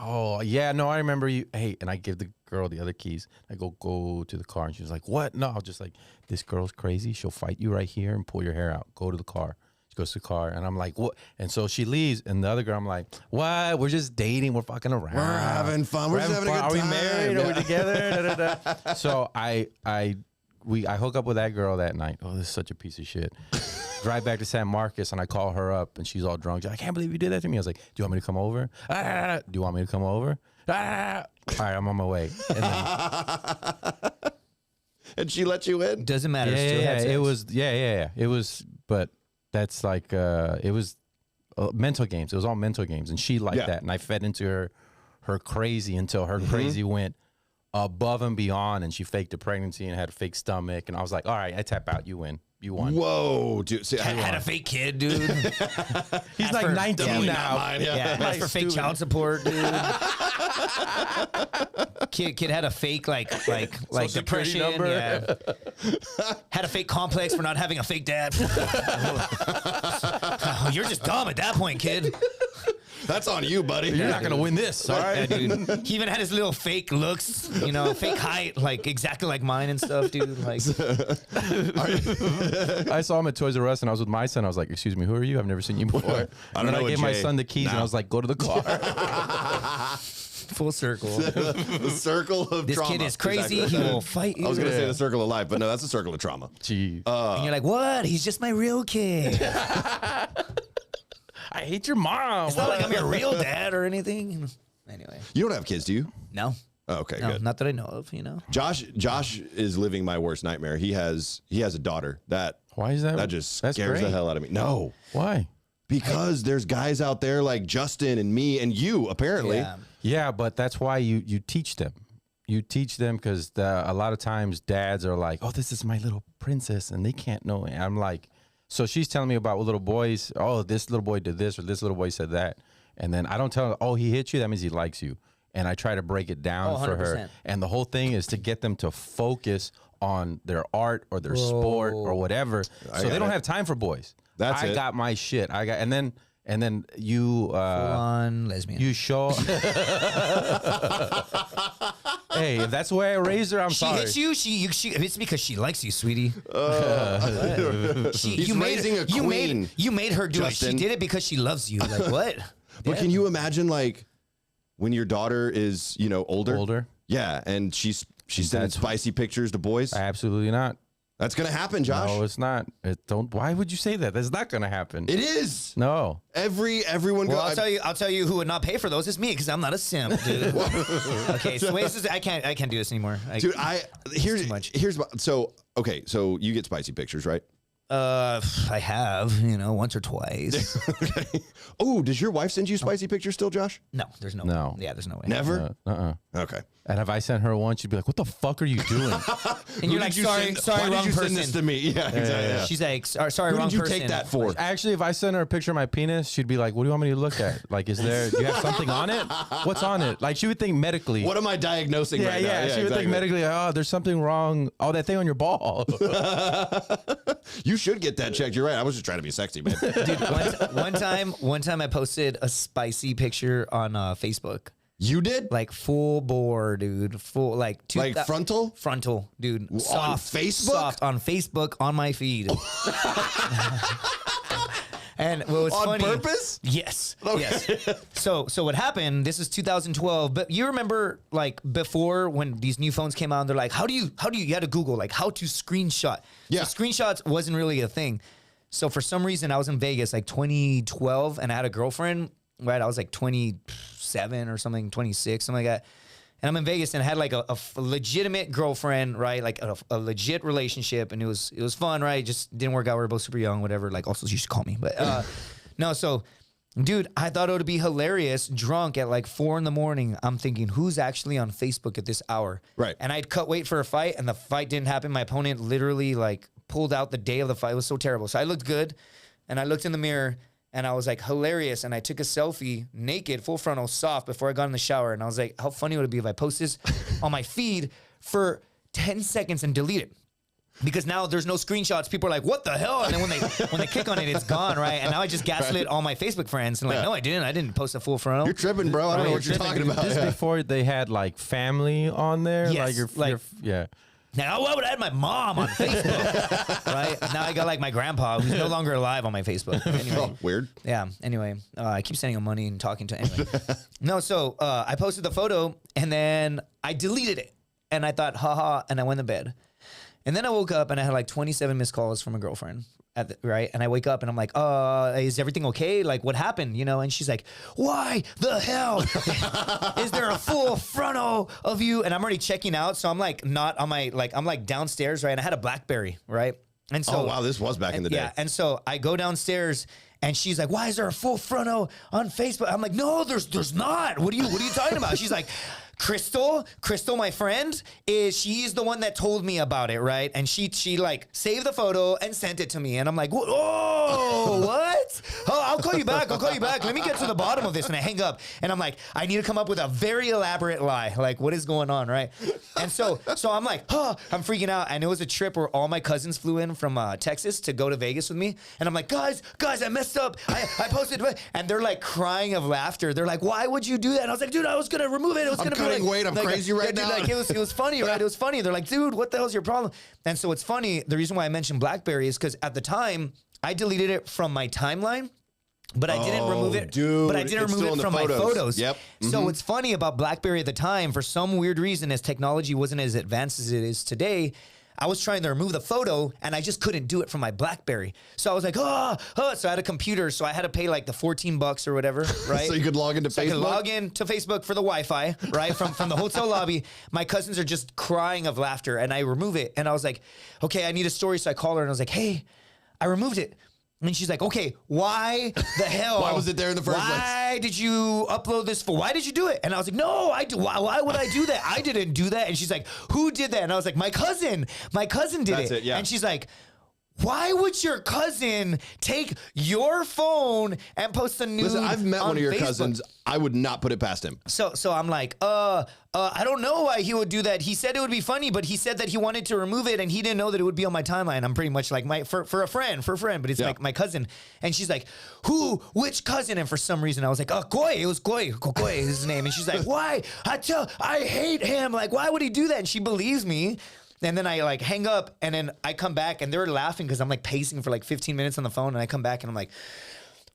oh yeah, no, I remember you. Hey, and I give the girl the other keys. I go to the car, and she was like, what? No, I was just like, this girl's crazy. She'll fight you right here and pull your hair out. Go to the car. She goes to the car, and I'm like, what? And so she leaves, and the other girl, I'm like, what? We're just dating. We're fucking around. We're having fun. We're just having a good Are we time. married? Yeah. Are we together? Da, da, da. So I hook up with that girl that night. Oh, this is such a piece of shit. Drive back to San Marcos, and I call her up, and she's all drunk. She's like, I can't believe you did that to me. I was like, do you want me to come over? Do you want me to come over? All right, I'm on my way. And then, And she let you in? Doesn't matter. yeah, Still had sex. it was, yeah. It was, but that's like, it was mental games. It was all mental games, and she liked Yeah. that, and I fed into her crazy until her crazy went above and beyond, and she faked a pregnancy and had a fake stomach, and I was like, all right, I tap out. You win. You won. Whoa, dude. See, Had a fake kid, dude. He's like for- 19 Definitely not now. mine, Yeah, yeah. that's for fake Stupid. child support, dude. Kid had a fake like Security depression. number. Yeah. Had a fake complex for not having a fake dad. Oh, you're just dumb at that point, kid. That's on you, buddy. You're not gonna win this, all right? Yeah, dude. He even had his little fake looks, fake height, like exactly like mine and stuff, dude. Like, I saw him at Toys R Us, and I was with my son. I was like, "Excuse me, who are you? I've never seen you before." I And don't then know I a gave my Jay. son the keys, and No. I was like, "Go to the car." full circle. The circle of This trauma. kid is crazy. Exactly. He will fight you. I was going to say the circle of life, but no, that's the circle of trauma. Gee, And you're like, what? He's just my real kid. I hate your mom. It's not like I'm your real dad or anything. Anyway, You don't have kids, do you? no. Oh, okay, No, good. not that I know of, Josh is living my worst nightmare. He has a daughter that Why is that? just That's scares the great. hell out of me. No, Why? because there's guys out there like Justin and me and you apparently. Yeah. Yeah, but that's why you teach them. You teach them because a lot of times dads are like, "Oh, this is my little princess," and they can't know it. And I'm like, so she's telling me about little boys. Oh, this little boy did this, or this little boy said that, and then I don't tell her. Oh, he hit you. That means he likes you. And I try to break it down Oh, for her. 100%. And the whole thing is to get them to focus on their art or their sport or whatever, so they got don't it. have time for boys. That's I it. got my shit. And then you. Full on lesbian. You show. Hey, if that's the way I raised her, I'm she sorry. hits you. It's because she likes you, sweetie. He's raising a queen, You made her do it. Justin. She did it because she loves you. Like what? But can you imagine like when your daughter is, older. Older? Yeah, and she's sending spicy pictures to boys. Absolutely not. That's gonna happen, Josh. No, it's not. Why would you say that? That's not gonna happen. It is. No. Everyone. Well, I'll tell you who would not pay for those is me because I'm not a simp, dude. Okay, so wait, I can't do this anymore. Dude, here's too much. So you get spicy pictures, right? I have, once or twice. Okay. Oh, does your wife send you spicy pictures still, Josh? No, there's no. No. Yeah, there's no way. Never. Uh-uh. Okay. And if I sent her one, she'd be like, "What the fuck are you doing?" And you're like, sorry, Why wrong did you person. send this to me? Yeah, exactly. Yeah. She's like, sorry, Who wrong did you person. take that for? Actually, if I sent her a picture of my penis, she'd be like, "What do you want me to look at? Like, do you have something on it? What's on it?" Like, she would think medically. What am I diagnosing right now? Yeah, she would think medically, oh, there's something wrong. Oh, that thing on your ball. You should get that checked. You're right. I was just trying to be sexy, man. Dude, one time I posted a spicy picture on Facebook. You did? Like full bore, dude. Full like frontal? Frontal, dude. On Facebook? Soft on Facebook on my feed. And what was On funny? purpose? Yes. Okay. Yes. So what happened? This is 2012, but you remember like before when these new phones came out, they're like, how do you had to Google like how to screenshot. Yeah. So screenshots wasn't really a thing. So for some reason I was in Vegas like 2012 and I had a girlfriend, right? I was like 27 or something, 26, something like that. And I'm in Vegas and I had like a legitimate girlfriend, right? Like a legit relationship. And it was fun, right? Just didn't work out. We were both super young, whatever. Like also she should call me. But no, so dude, I thought it would be hilarious. Drunk at like 4 a.m. I'm thinking, who's actually on Facebook at this hour? Right. And I'd wait for a fight and the fight didn't happen. My opponent literally like pulled out the day of the fight. It was so terrible. So I looked good and I looked in the mirror and I was like, hilarious. And I took a selfie naked, full frontal, soft before I got in the shower. And I was like, how funny would it be if I post this on my feed for 10 seconds and delete it? Because now there's no screenshots. People are like, what the hell? And then when they click on it, it's gone, right? And now I just gaslit all my Facebook friends. And like, no, I didn't. I didn't post a full frontal. You're tripping, bro. I don't know what you're talking about. This Yeah. before they had like family on there. Yes, Yeah. Now, why would I add my mom on Facebook? Right? Now I got like my grandpa who's no longer alive on my Facebook. Anyway. Oh, weird. Yeah. Anyway, I keep sending him money and talking to anyway. No, so I posted the photo and then I deleted it. And I thought, haha, and I went to bed. And then I woke up and I had like 27 missed calls from a girlfriend. Right? And I wake up and I'm like, is everything okay? Like, what happened? And she's like, why the hell is there a full frontal of you? And I'm already checking out. So I'm like, not on my, like, I'm like downstairs, right? And I had a BlackBerry, right? And so, Oh, wow. This was back in the day. yeah. And so I go downstairs and she's like, why is there a full frontal on Facebook? I'm like, no, there's not. What are you talking about? She's like, Crystal, my friend, she's the one that told me about it, right? And she like saved the photo and sent it to me. And I'm like, oh, what? Oh, I'll call you back. Let me get to the bottom of this. And I hang up and I'm like, I need to come up with a very elaborate lie. Like, what is going on, right? And so I'm like, I'm freaking out. And it was a trip where all my cousins flew in from Texas to go to Vegas with me. And I'm like, guys, I messed up. I posted, and they're like crying of laughter. They're like, why would you do that? And I was like, dude, I was going to remove it. It was going to be cutting weight. I'm crazy right now. Like, it was funny, right? It was funny. They're like, dude, what the hell's your problem? And so it's funny. The reason why I mentioned BlackBerry is because at the time I deleted it from my timeline. But I didn't remove it. Dude, but I didn't it's remove still in it the from my photos. Yep. So what's funny about BlackBerry at the time, for some weird reason, as technology wasn't as advanced as it is today, I was trying to remove the photo and I just couldn't do it from my BlackBerry. So I was like, so I had a computer, so I had to pay like the $14 or whatever, right? So you could log into So Facebook? I could log in to Facebook for the Wi-Fi, right? From the hotel lobby. My cousins are just crying of laughter and I remove it. And I was like, okay, I need a story. So I call her and I was like, hey, I removed it. And she's like, okay, why the hell? Why was it there in the first place? Why did you upload this for? Why did you do it? And I was like, no, why would I do that? I didn't do that. And she's like, who did that? And I was like, my cousin did That's it, yeah. And she's like, why would your cousin take your phone and post a nude? Listen, I've met on one of your Facebook? cousins. I would not put it past him. So I'm like, I don't know why he would do that. He said it would be funny, but he said that he wanted to remove it and he didn't know that it would be on my timeline. I'm pretty much like for a friend, but it's like my cousin. And she's like, which cousin? And for some reason I was like, Goy, it was Goy is his name. And she's like, why? I hate him. Like, why would he do that? And she believes me. And then I like hang up and then I come back and they're laughing because I'm like pacing for like 15 minutes on the phone and I come back and I'm like,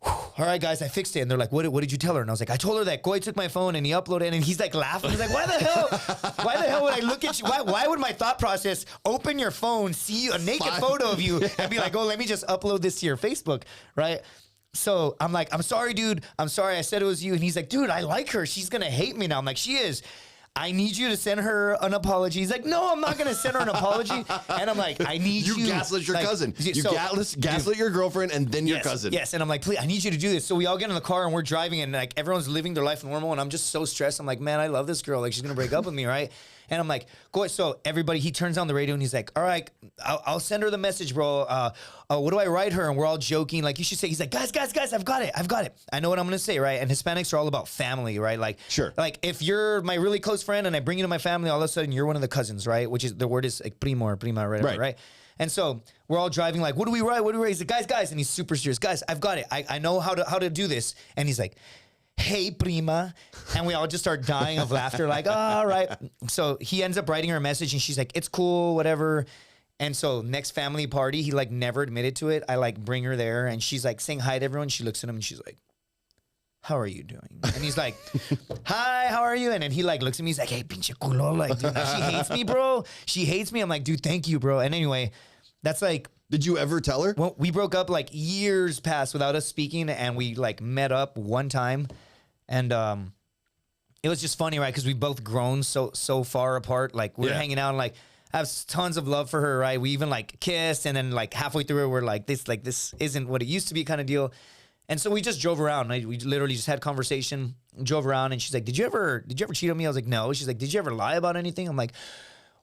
all right, guys, I fixed it. And they're like, what did you tell her? And I was like, I told her that Goy took my phone and he uploaded it. And he's like laughing. He's like, why the hell would I look at you? Why would my thought process open your phone, see a naked photo of you and be like, oh, let me just upload this to your Facebook, right? So I'm like, I'm sorry, dude. I'm sorry. I said it was you. And he's like, dude, I like her. She's going to hate me now. I'm like, she is. I need you to send her an apology. He's like, no, I'm not going to send her an apology. And I'm like, I need you. You gaslit your cousin. You gaslit your girlfriend and then your cousin. Yes. And I'm like, please, I need you to do this. So we all get in the car and we're driving and like everyone's living their life normal. And I'm just so stressed. I'm like, man, I love this girl. Like she's going to break up with me, right? And I'm like, go ahead. So everybody, he turns on the radio and he's like, all right, I'll send her the message, bro. What do I write her? And we're all joking. Like you should say, he's like, guys, I've got it. I know what I'm going to say, right? And Hispanics are all about family, right? Like, sure. Like if you're my really close friend and I bring you to my family, all of a sudden you're one of the cousins, right? Which is, the word is like primo or prima, right? And so we're all driving like, what do we write? He's like, guys. And he's super serious. Guys, I've got it. I know how to do this. And he's like, hey, prima. And we all just start dying of laughter, like, all right. So he ends up writing her a message and she's like, it's cool, whatever. And so next family party, he like never admitted to it. I like bring her there and she's like saying hi to everyone. She looks at him and she's like, how are you doing? And he's like, hi, how are you? And then he like looks at me, he's like, hey, pinche culo. Like, dude, she hates me, bro. She hates me. I'm like, dude, thank you, bro. And anyway, that's like, did you ever tell her? Well, we broke up like years passed without us speaking and we like met up one time. And it was just funny, right? Because we both grown so far apart. Like we're hanging out and like I have tons of love for her, right? We even like kissed and then like halfway through it, we're like this isn't what it used to be kind of deal. And so we just drove around. We literally just had conversation, drove around and she's like, did you ever cheat on me? I was like, no. She's like, did you ever lie about anything? I'm like,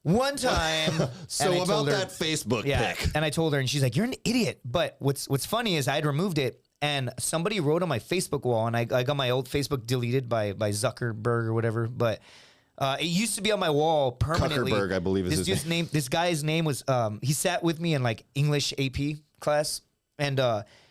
one time. So about that Facebook pic. And I told her and she's like, you're an idiot. But what's funny is I had removed it. And somebody wrote on my Facebook wall, and I got my old Facebook deleted by Zuckerberg or whatever. But it used to be on my wall permanently. Zuckerberg, I believe is his name. This guy's name was. He sat with me in like English AP class, and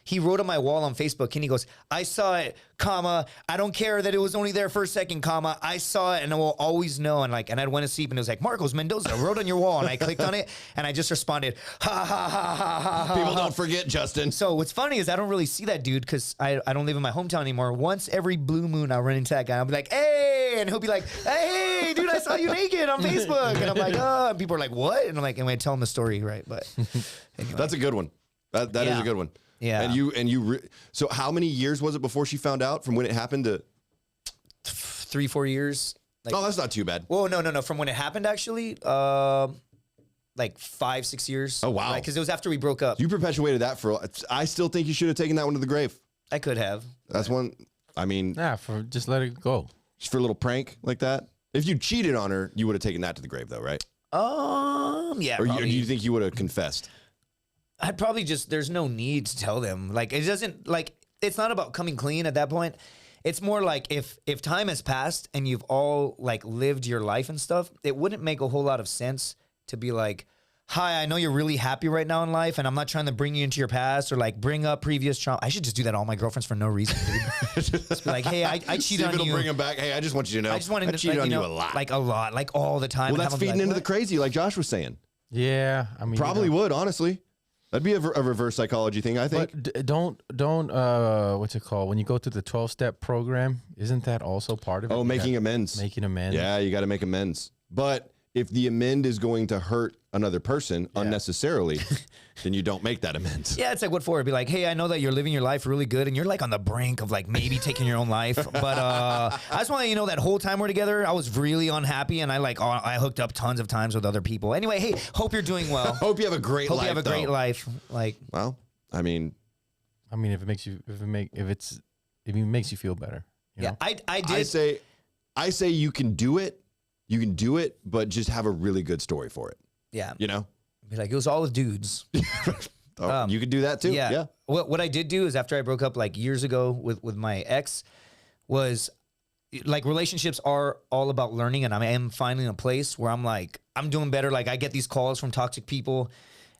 he wrote on my wall on Facebook, and he goes, "I saw it, comma. I don't care that it was only there for a second, comma. I saw it, and I will always know." And like, and I went to sleep, and it was like Marcos Mendoza wrote on your wall, and I clicked on it, and I just responded, "Ha ha ha ha ha ha." People don't forget, Justin. So what's funny is I don't really see that dude because I don't live in my hometown anymore. Once every blue moon, I'll run into that guy. I'll be like, "Hey," and he'll be like, "Hey, dude, I saw you naked on Facebook," and I'm like, "Oh," and people are like, "What?" And I'm like, and I tell them the story, right? But anyway. That's a good one. That is a good one. Yeah. And so how many years was it before she found out from when it happened to 3-4 years? Like, oh, that's not too bad. Well, no. From when it happened, actually, like 5-6 years. Oh, wow. Because it was after we broke up. You perpetuated that I still think you should have taken that one to the grave. I could have. That's one. I mean, just let it go. Just for a little prank like that. If you cheated on her, you would have taken that to the grave, though, right? Yeah. Or do you think you would have confessed? I'd probably there's no need to tell them. Like, it doesn't, like, it's not about coming clean at that point. It's more like if time has passed and you've all like lived your life and stuff, it wouldn't make a whole lot of sense to be like, hi, I know you're really happy right now in life and I'm not trying to bring you into your past or like bring up previous trauma. I should just do that to all my girlfriends for no reason, dude. Just be like, hey, I cheated on you. Bring them back. Hey, I just want you to know. I just wanted to cheat on you a lot. Like all the time. Well, that's feeding into the crazy, like Josh was saying. Yeah, I mean, probably would, honestly. That'd be a reverse psychology thing, I think. But don't what's it called? When you go to the 12-step program, isn't that also part of it? Oh, making amends. Making amends. Yeah, you got to make amends. But if the amend is going to hurt another person unnecessarily, then you don't make that amends. Yeah, it's like, what for? It'd be like, hey, I know that you're living your life really good and you're like on the brink of like maybe taking your own life. But I just want to let you know that whole time we're together, I was really unhappy and I hooked up tons of times with other people. Anyway, hey, hope you're doing well. Hope you have a great life. Hope you have a great life. Like, well, I mean, if it makes you feel better. You know? I did. I say you can do it. You can do it, but just have a really good story for it. Yeah. You know? Be like, it was all with dudes. You could do that too. Yeah. What I did do is after I broke up like years ago with my ex was like relationships are all about learning. And I am finally in a place where I'm like, I'm doing better. Like I get these calls from toxic people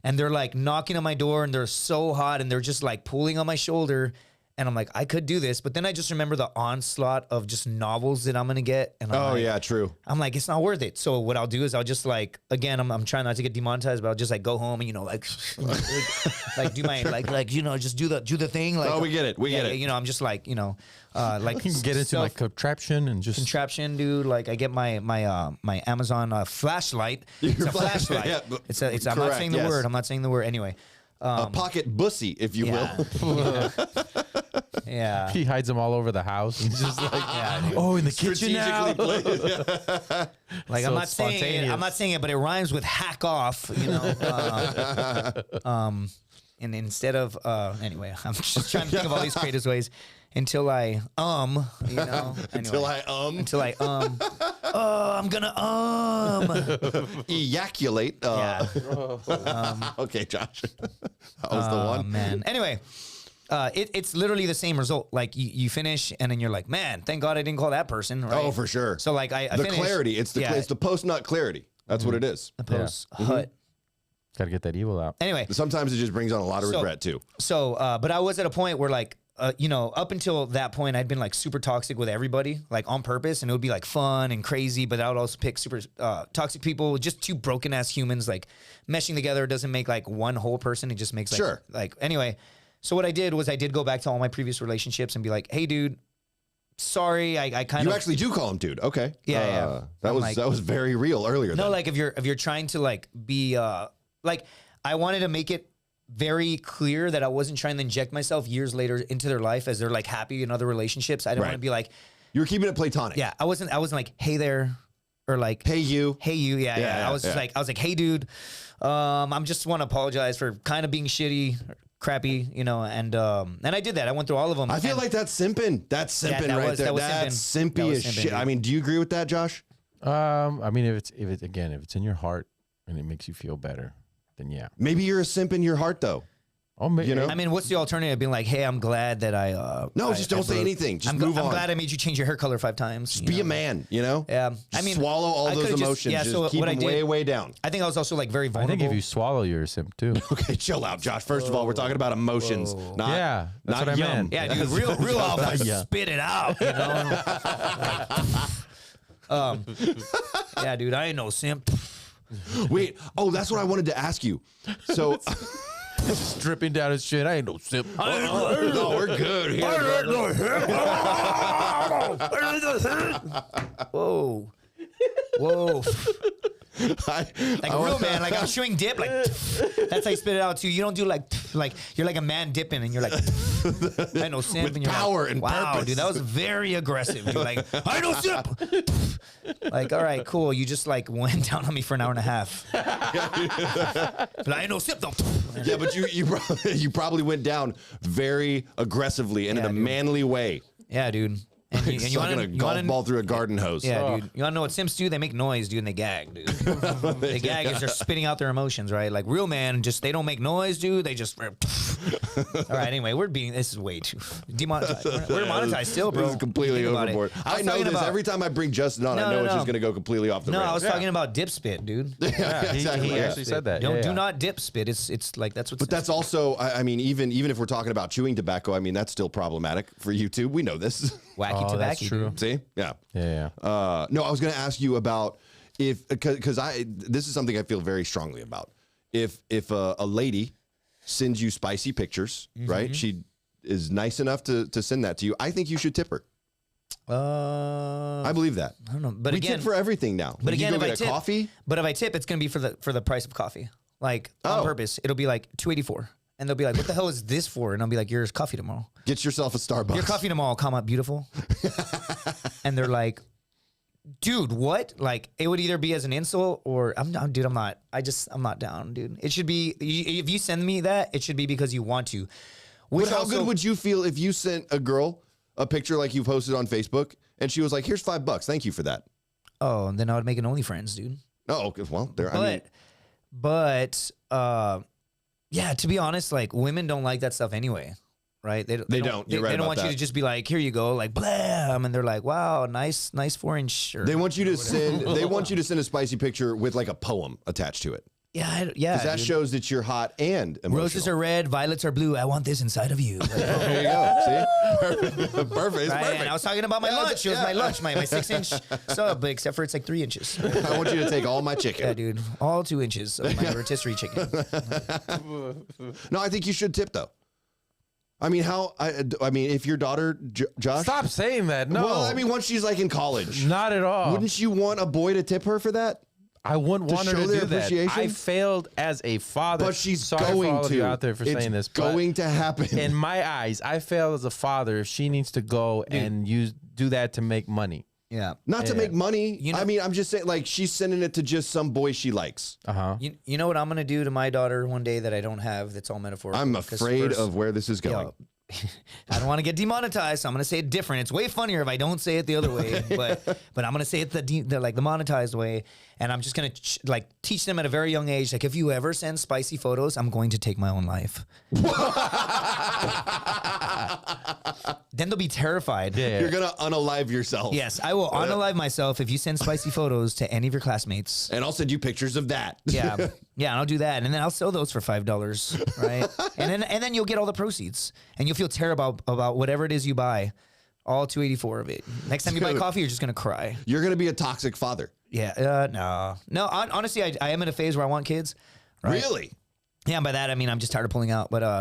and they're like knocking on my door and they're so hot and they're just like pulling on my shoulder. And I'm like, I could do this, but then I just remember the onslaught of just novels that I'm gonna get, and I'm like, yeah, true. I'm like, it's not worth it. So what I'll do is I'll just like, again, I'm trying not to get demonetized, but I'll just like go home and like do my like just do the thing. Like, Oh, we get it. We get it. I'm just like like You can get into like contraption and just contraption, dude. Like I get my Amazon flashlight. It's a flashlight. Yeah, it's I'm not correct, saying the yes. word. I'm not saying the word anyway. A pocket bussy, if you will. Yeah. he hides them all over the house and just like, oh, in the kitchen now. Like So I'm not saying it. spontaneous. I'm not saying it, but it rhymes with hack off. And instead of anyway, I'm just trying to think of all these creative ways until I anyway. Until I I'm gonna ejaculate. Yeah. Okay, Josh. That was the one. Man. Anyway, it's literally the same result. Like you finish and then you're like, man, thank God I didn't call that person. Right? Oh, for sure. So like I The finished, clarity. It's the post nut clarity. That's what it is. the post hut. Gotta get that evil out. Anyway, Sometimes it just brings on a lot of So- regret too. so but I was at a point where like up until that point, I'd been like super toxic with everybody, like on purpose, and it would be like fun and crazy. But I would also pick super toxic people, just two broken ass humans, like meshing together doesn't make like one whole person. It just makes like, Sure. like anyway. So what I did was I did go back to all my previous relationships and be like, hey, dude, sorry, I kind You of actually do call him dude. Okay. Yeah. I'm like- that was very real earlier. no, then. like if you're trying to like be like I wanted to make it very clear that I wasn't trying to inject myself years later into their life as they're like happy in other relationships. I didn't want Right. to be like, You were keeping it platonic. yeah, I wasn't like, hey there, or like, Hey, you. hey you, yeah. Yeah, I was just yeah. like, hey dude, I'm just want to apologize for kind of being shitty, crappy, and I did that. I went through all of them. I feel and like that's simping. That's simping that right was- there. that was That's simping. That simpy was as simping, shit. dude. I mean, do you agree with that, Josh? I mean, if it's in your heart and it makes you feel better, then yeah. Maybe you're a simp in your heart, though. Oh, maybe, You know? I mean, what's the alternative? Being like, hey, I'm glad that No, just don't say anything. Just move I'm on. glad I made you change your hair color 5 times. Just be a man, you know? Yeah, Just swallow all I those could've emotions. yeah, Just so keep what I them did, way, way down. I think I was also like very I vulnerable. think if you swallow, you're a simp too. Okay, chill out, Josh. First of all, we're talking about emotions, not Yeah, that's not what I yum. meant. yeah, dude, real alpha, spit it out, yeah, dude, I ain't no simp. Wait, that's what I wanted to ask you. So, Just dripping down his shit. I ain't no simp. no, we're good here. Whoa, whoa. I Like a real man, like I'm chewing dip, like that's how you spit it out too. You don't do like you're like a man dipping, and you're like I know simp, With and you're power like, and wow, purpose. dude, that was very aggressive. Dude. Like I know simp. Like all right, cool. You just like went down on me for an hour and a half. But I ain't no simp though. Yeah, but you probably went down very aggressively and in Yeah, a dude. manly way. Yeah, dude. And you Sucking a golf ball through a garden hose. Yeah, dude. You wanna know what simps do? They make noise, dude, and they gag, dude. They gag as they're spitting out their emotions, right? Like real man, they don't make noise, dude. They just. All right. Anyway, this is way too demonetized. We're monetized still, bro. This is completely Think about it. overboard. I I was know talking this about- every time I bring Justin on. I No, know no, it's no. just going to go completely off the No, rails. I was talking about dip spit, dude. Yeah, exactly, he yeah. actually said that. Don't Yeah, do yeah. not dip spit. It's like that's what's. But that's also, I mean, even if we're talking about chewing tobacco, I mean, that's still problematic for YouTube. We know this. wacky Oh, tobacco. that's true. dude. See? Yeah. Yeah, No, I was going to ask you about because this is something I feel very strongly about. If a lady sends you spicy pictures, right? She is nice enough to send that to you. I think you should tip her. I believe that. I don't know, but we again, tip for everything now. but Like, you again, go if I get a tip, coffee. but if I tip, it's gonna be for the price of coffee, like on Oh. purpose. It'll be like $2.84, and they'll be like, "What the hell is this for?" And I'll be like, "Yours coffee tomorrow. Get yourself a Starbucks. Your coffee tomorrow, comma beautiful." And they're like, "Dude, what?" Like it would either be as an insult or I'm not down, dude. It should be if you send me that, it should be because you want to. Which But how also- good would you feel if you sent a girl a picture like you posted on Facebook and she was like, "Here's $5. Thank you for that." Oh, and then I would make an OnlyFriends, dude. Oh, okay. Well, there. I mean, But yeah, to be honest, like women don't like that stuff anyway, right? They don't. You're They, right they don't about want you that. to just be like, here you go, like blam, and they're like, wow, nice 4-inch shirt. they want you to send. They want you to send a spicy picture with like a poem attached to it. Yeah, Because that dude. shows that you're hot and emotional. Roses are red, violets are blue. I want this inside of you. Like, There you go. See? Perfect. It's right? perfect. And I was talking about my Yeah, lunch. It was yeah. my lunch, my 6-inch sub, but except for it's like 3 inches. I want you to take all my chicken. Yeah, dude. All 2 inches of my rotisserie chicken. No, I think you should tip though. I mean, I mean, if your daughter, Josh. Stop saying that. No. Well, I mean, once she's like in college, not at all. wouldn't you want a boy to tip her for that? I wouldn't to want her show to their do that. appreciation? I failed as a father. But she's Sorry going for all to. of you out there for It's saying this. but going to happen. in my eyes, I failed as a father. She needs to go and do that to make money. Yeah. Not to Yeah. make money. You know- I mean, I'm just saying, like, she's sending it to just some boy she likes. You know what I'm going to do to my daughter one day that I don't have that's all metaphorical? I'm 'Cause afraid first- of where this is going. Yo, I don't want to get demonetized, so I'm going to say it different. It's way funnier if I don't say it the other way, but I'm going to say it the monetized way, and I'm just going to teach them at a very young age. Like, if you ever send spicy photos, I'm going to take my own life. Then they'll be terrified. Yeah. You're going to unalive yourself. Yes, I will unalive myself if you send spicy photos to any of your classmates. And I'll send you pictures of that. Yeah, yeah, I'll do that, and then I'll sell those for $5, right? and then you'll get all the proceeds, and you'll feel terrible about whatever it is you buy, all 284 of it. Next time you buy Dude. coffee, you're just gonna cry. You're going to be a toxic father. Yeah, no. Honestly, I am in a phase where I want kids. Right? Really? Yeah, and by that I mean I'm just tired of pulling out. But I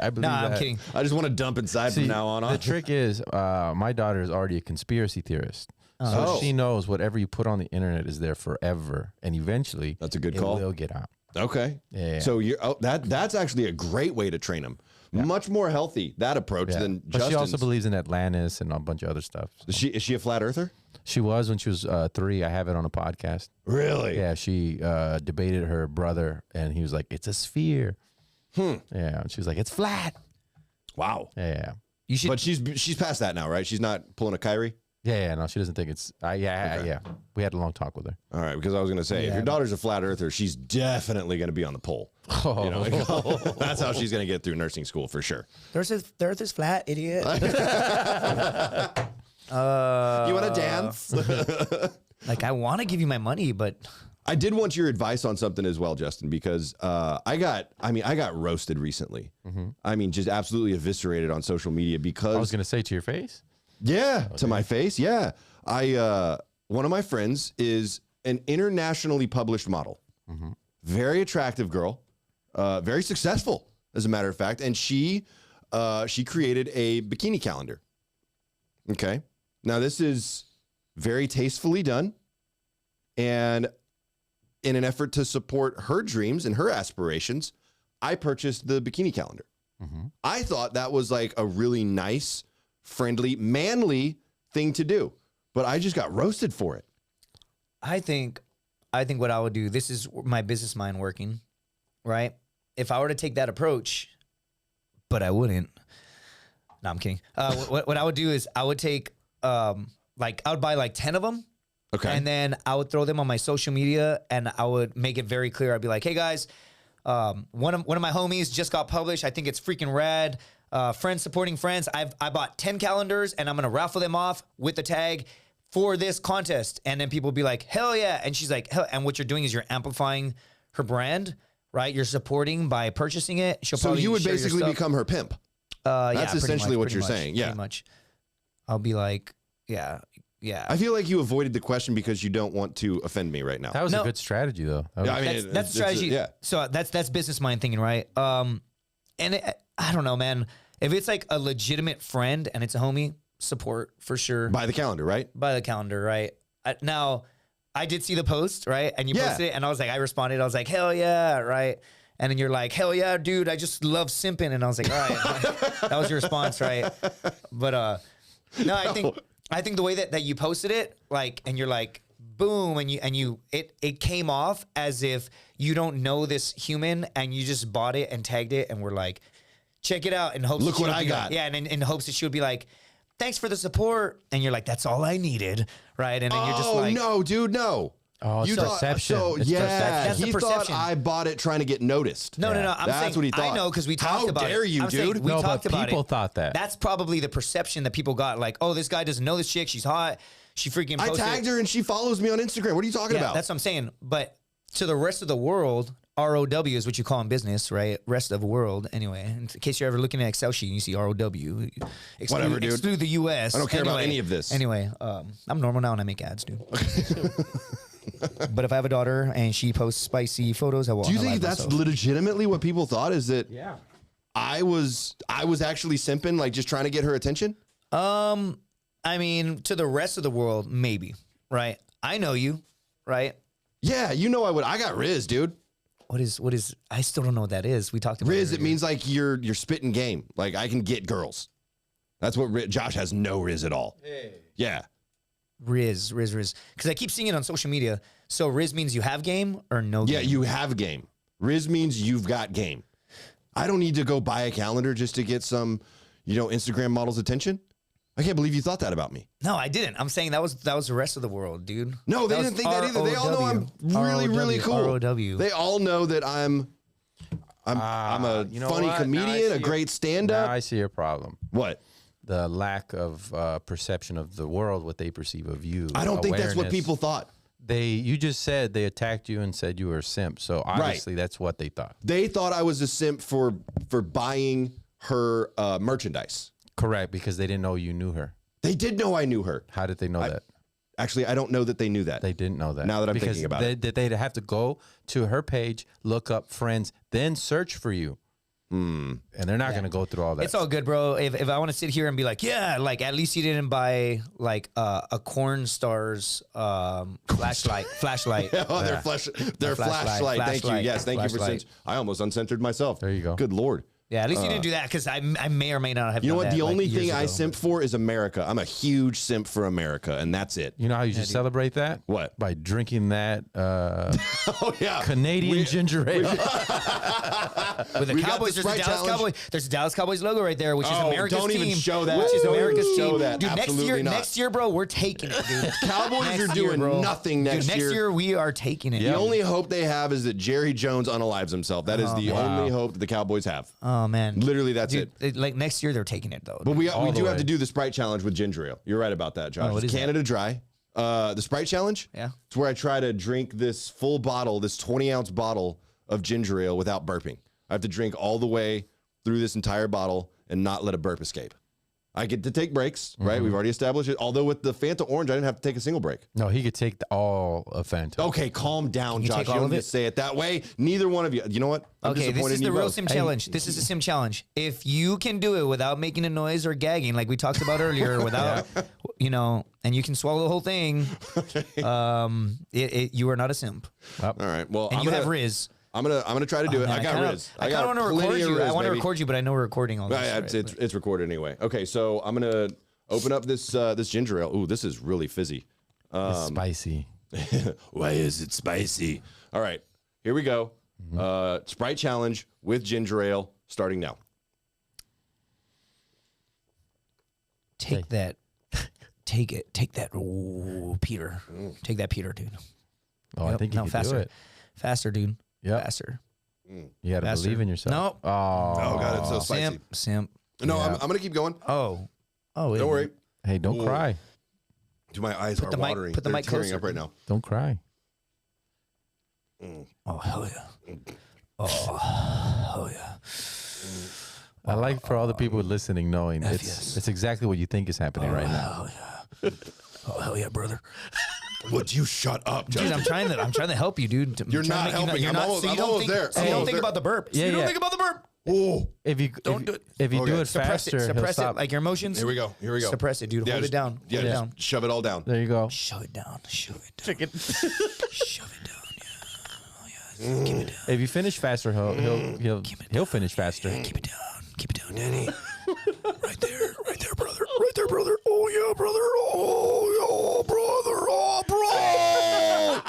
believe no, that. I'm kidding. I just want to dump inside See, from now on. The trick is, my daughter is already a conspiracy theorist. So Oh. she knows whatever you put on the internet is there forever, and eventually That's a good it call. will get out. Okay. Yeah. So you're that's actually a great way to train them. Much more healthy, that approach, Yeah. than But she Justin's. also believes in Atlantis and a bunch of other stuff. Is she a flat earther? She was when she was 3. I have it on a podcast. Really? Yeah, she debated her brother, and he was like, "It's a sphere." Yeah, and she was like, "It's flat." Wow. Yeah, You should. But she's past that now, right? She's not pulling a Kyrie? yeah. No, she doesn't think it's. Yeah. We had a long talk with her. All right, because I was going to say, if your daughter's a flat earther, she's definitely going to be on the pole. You know, like, that's how she's going to get through nursing school for sure. the earth is flat, idiot. You want to dance? Like, I want to give you my money, but I did want your advice on something as well, Justin, because I got roasted recently. I mean, just absolutely eviscerated on social media because I was gonna say to your face. yeah, to my face. Yeah. One of my friends is an internationally published model. Very attractive girl. Very successful, as a matter of fact. And she created a bikini calendar. Okay. Now, this is very tastefully done. And in an effort to support her dreams and her aspirations, I purchased the bikini calendar. I thought that was like a really nice, friendly, manly thing to do, but I just got roasted for it. I think what I would do, this is my business mind working, right? If I were to take that approach, but I wouldn't. No, I'm kidding. What I would do is I would take, I would buy like 10 of them. Okay. And then I would throw them on my social media and I would make it very clear. I'd be like, hey guys, one of my homies just got published. I think it's freaking rad. Friends supporting friends. I bought 10 calendars and I'm going to raffle them off with the tag for this contest. And then people will be like, hell yeah. And she's like, hell. And what you're doing is you're amplifying her brand, right? You're supporting by purchasing it. She'll So probably you would share your basically stuff. become her pimp. Yeah, That's pretty essentially much, what pretty you're much, saying. Yeah. pretty much. I'll be like, yeah. I feel like you avoided the question because you don't want to offend me right now. That was No. a good strategy, though. That was- Yeah, I mean, That's the strategy. yeah. So that's business mind thinking, right? And I don't know, man. If it's like a legitimate friend and it's a homie, support for sure. Buy the calendar, right? Buy the calendar, right? Now, I did see the post, right? And you Yeah. posted it, and I responded. I was like, hell yeah, right? And then you're like, hell yeah, dude, I just love simping. And I was like, all right, that was your response, right? But no, I think the way that you posted it, like, and you're like, boom, and it came off as if you don't know this human and you just bought it and tagged it and were like, check it out in hopes. Look that she what would I be like- got. yeah, and in hopes that she would be like, thanks for the support, and you're like, that's all I needed, right? And then you're just Oh like, no, dude, no. Oh, it's perception. So It's yeah, perception. That's the he perception. thought I bought it trying to get noticed. No, I'm That's saying, what he thought. I know because we talked How about it. dare you, I'm saying dude? we No, but talked about people it. thought that. That's probably the perception that people got. Like, oh, this guy doesn't know this chick. She's hot. She freaking I posted tagged it. her and she follows me on Instagram. What are you talking Yeah, about? that's what I'm saying. But to the rest of the world, ROW is what you call in business, right? Rest of the world. Anyway, in case you're ever looking at Excel sheet and you see ROW, Whatever, dude. Exclude the US. I don't care about any of this. Anyway, I'm normal now and I make ads, dude. But if I have a daughter and she posts spicy photos, I will. Do you think unalive that's myself. legitimately what people thought? Is that Yeah. I was actually simping, like just trying to get her attention? I mean, to the rest of the world, maybe, right? I know you, right? Yeah, you know I would. I got Riz, dude. What is? I still don't know what that is. We talked about Riz, it earlier. means like you're spitting game. Like I can get girls. That's what Josh has no Riz at all. Yeah. Riz. Because I keep seeing it on social media. So Riz means you have game or no game? Yeah, you have game. Riz means you've got game. I don't need to go buy a calendar just to get some, Instagram models' attention. I can't believe you thought that about me. No, I didn't. I'm saying that was the rest of the world, dude. No, they That didn't was think that either. They all know I'm really, really cool. ROW. They all know that I'm a you know funny what? Now I comedian, a see great Now stand-up. I see your problem. What? The lack of perception of the world, what they perceive of you. I don't think that's what awareness. people thought. You just said they attacked you and said you were a simp. So obviously that's what they thought. They thought I was a simp for buying her merchandise. Correct, because they didn't know you knew her. They did know I knew her. How did they know that? Actually, I don't know that they knew that. They didn't know that. Now that I'm because thinking about it. They'd have to go to her page, look up friends, then search for you. And they're not going to go through all that. It's all good, bro. If I want to sit here and be like, yeah, like at least you didn't buy like a corn star's flashlight. Oh, their flashlight. Thank you. Yes, thank you for flashlight. I almost uncensored myself. There you go. Good Lord. Yeah, at least you didn't do that because I may or may not have. You know done what? that, The like, only years thing I ago. simp for is America. I'm a huge simp for America, and that's it. You know how you should celebrate that? What? By drinking that Oh, yeah. Canadian ginger ale. With the We got Cowboys, the there's a Sprite Dallas challenge. Cowboys. There's a Dallas Cowboys logo right there, which is Oh, America's don't team. even show that. Which is Don't America's show team. that. Dude, Absolutely not. next year, bro, we're taking it, dude. Cowboys Next are year, doing bro. nothing next Dude, year. next year we are taking it. The only hope they have is that Jerry Jones unalives himself. That is the only hope that the Cowboys have. Oh man, Literally, that's dude, it. like next year they're taking it though. But we All do the have way. to do the Sprite challenge with ginger ale. You're right about that, Josh. what It's is that? Canada Dry. The Sprite challenge. Yeah. It's where I try to drink this full bottle, this 20-ounce bottle of ginger ale without burping. I have to drink all the way through this entire bottle and not let a burp escape. I get to take breaks, right? We've already established it. Although with the Fanta Orange, I didn't have to take a single break. No, he could take all of Fanta. Okay, calm down, you Josh. take You all don't of need it? to say it that way. Neither one of you. You know what? I'm Okay, this disappointed is in the you real both. sim challenge. This is a sim challenge. If you can do it without making a noise or gagging, like we talked about earlier, without, and you can swallow the whole thing, you are not a simp. All right. Well, And I'm you gonna, have Riz. I'm gonna try to do it. Man, I got kinda, Riz. I got kind of want to plenty record of you. Riz, I want to baby. record you, but I know we're recording all this. Yeah, right? it's recorded anyway. Okay, so I'm gonna open up this ginger ale. Ooh, this is really fizzy. It's spicy. Why is it spicy? All right, here we go. Sprite challenge with ginger ale starting now. Take that. Take it. Take that. Ooh, Peter. Take that, Peter, dude. Oh, I Yep, think you no, can faster. do it. Faster, dude. Yep. Faster. You got to Faster. believe in yourself. No. Oh. Oh god, it's so spicy. Simp. No, Yeah. I'm gonna keep going. Oh. Oh, Don't worry. Hey, don't Ooh. cry. Dude, my eyes are the mic- watering. put the They're mic tearing closer. up right now. Don't cry. Oh, hell yeah. Oh yeah. I like for all the people listening knowing yes. it's exactly what you think is happening right now. Oh yeah. Oh hell yeah, brother. Would you shut up, Dude, Justin? I'm trying to help you, dude. I'm You're trying not to make helping. You're I'm not, almost- so you I'm don't almost think, there. So I'm you don't almost think there. about the burp. So Yeah, you don't yeah. think about the burp. Oh, If you Don't do it. if you do Okay. it Suppress faster, it. he'll Suppress it. stop. Like your emotions. here we go. Here we go. Suppress it, dude. Yeah, Hold it just- down. Yeah, Hold it just down. shove it all down. There you go. Shove it down. Shove it down. Shove it down. Yeah. Oh yeah. Keep it down. If you finish faster, he'll finish faster. Keep it down. Keep it down, Daddy. Right there, brother. Right there, brother. Oh yeah, brother. Oh yeah, brother. Oh, bro.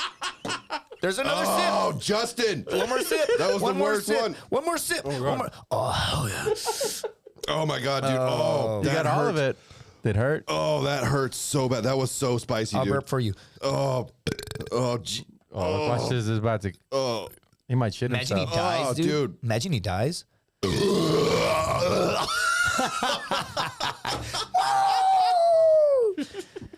There's another Oh, Justin. sip. One more sip. That was one the more worst sip. one. One more sip. One more. Oh hell yeah. Oh my god, dude. Oh, You that got all of hurts. it. Did it hurt? Oh, that hurts so bad. That was so spicy, I'll dude. burp for you. Oh, gee. Oh, watch this. Is about to. Oh, He might shit Imagine he himself. dies, Oh, dude. dude. Imagine he dies.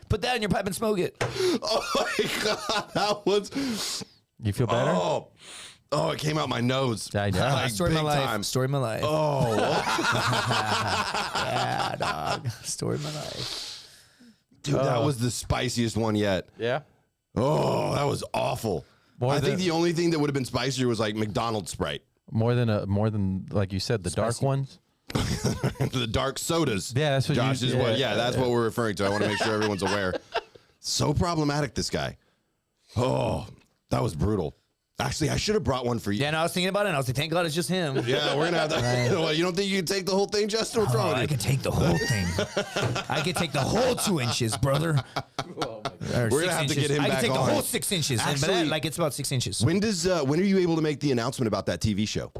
Put that in your pipe and smoke it. oh my god, that was. You feel better? Oh, it came out my nose. I know. Like, Story of my big life. time. Story of my life. Oh, Yeah, dog. Story of my life. dude, that was the spiciest one yet. Yeah. Oh, that was awful. More I think than- the only thing that would have been spicier was like McDonald's Sprite. More than like you said, the dark ones. The dark sodas. Yeah, that's what Josh you- is yeah, what. Yeah, that's yeah. what we're referring to. I want to make sure everyone's aware. So problematic, this guy. Oh, that was brutal. Actually, I should have brought one for you. Yeah, and I was thinking about it, and I was like, thank God it's just him. Yeah, we're gonna have that. Well, you don't think you can take the whole thing, Justin? What's wrong Oh, I with you? could take the whole thing. I could take the whole 2 inches, brother. Or We're gonna 6 have to inches. get him I back could take the on. whole 6 inches. And Actually- but like it's about 6 inches. When are you able to make the announcement about that TV show?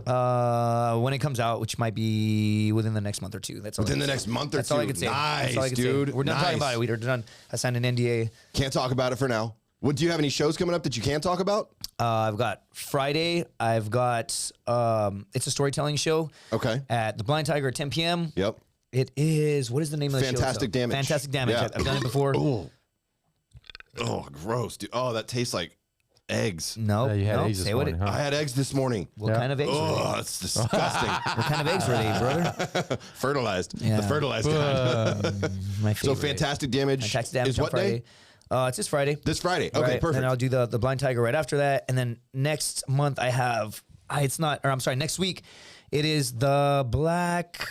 When it comes out, which might be within the next month or two. That's all Within I the can next say. month or That's two. all I can say. That's all I Nice, can say. dude. We're done talking Nice. about it. We're done. I signed an NDA. Can't talk about it for now. What do you have any shows coming up that you can talk about? I've got Friday. I've got it's a storytelling show. Okay. At the Blind Tiger at 10 p.m. Yep. It is, what is the name of the show? Fantastic Damage. Fantastic Damage. Yeah. I've done it before. Oh, gross, dude. Oh, that tastes like eggs. No, Yeah, you had no. eggs this Say what morning, huh? I had eggs this morning. What kind of eggs were they? Oh, it's disgusting. What kind of eggs were they, brother? Fertilized. Yeah. The fertilized kind. My So favorite. Fantastic Damage, Fantastic Damage is on what Friday. day? It's this Friday. This Friday. Okay, Right? perfect. Then I'll do the Blind Tiger right after that, and then next month I have. Next week, it is the Black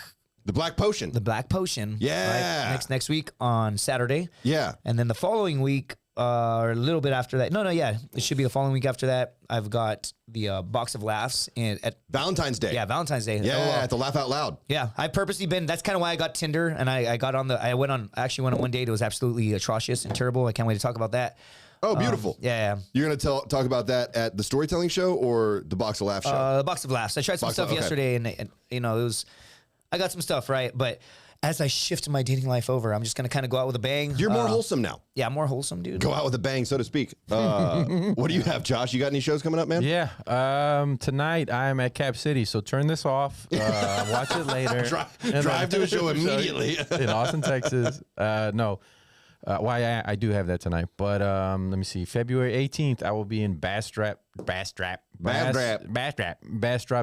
Potion. Potion. Yeah. Right? Next week on Saturday. Yeah. And then the following week, or a little bit after that. It should be the following week after that. I've got the Box of Laughs at Valentine's Day. Valentine's Day. Yeah, LOL. at the Laugh Out Loud. Yeah, I purposely been. That's kind of why I got Tinder, and I went on one date. It was absolutely atrocious and terrible. I can't wait to talk about that. Oh, beautiful. Yeah. You're going to talk about that at the Storytelling Show or the Box of Laughs show? The Box of Laughs. I tried some Box stuff of- okay. yesterday, and it was. I got some stuff right, but as I shift my dating life over, I'm just gonna kind of go out with a bang. You're more wholesome now. Yeah, more wholesome, dude. Go out with a bang, so to speak. What do you have, Josh? You got any shows coming up, man? Yeah. Tonight I'm at Cap City, so turn this off. Watch it later. Drive to a show immediately. in Austin, Texas. No. I do have that tonight, but let me see. February 18th, I will be in Bastrop,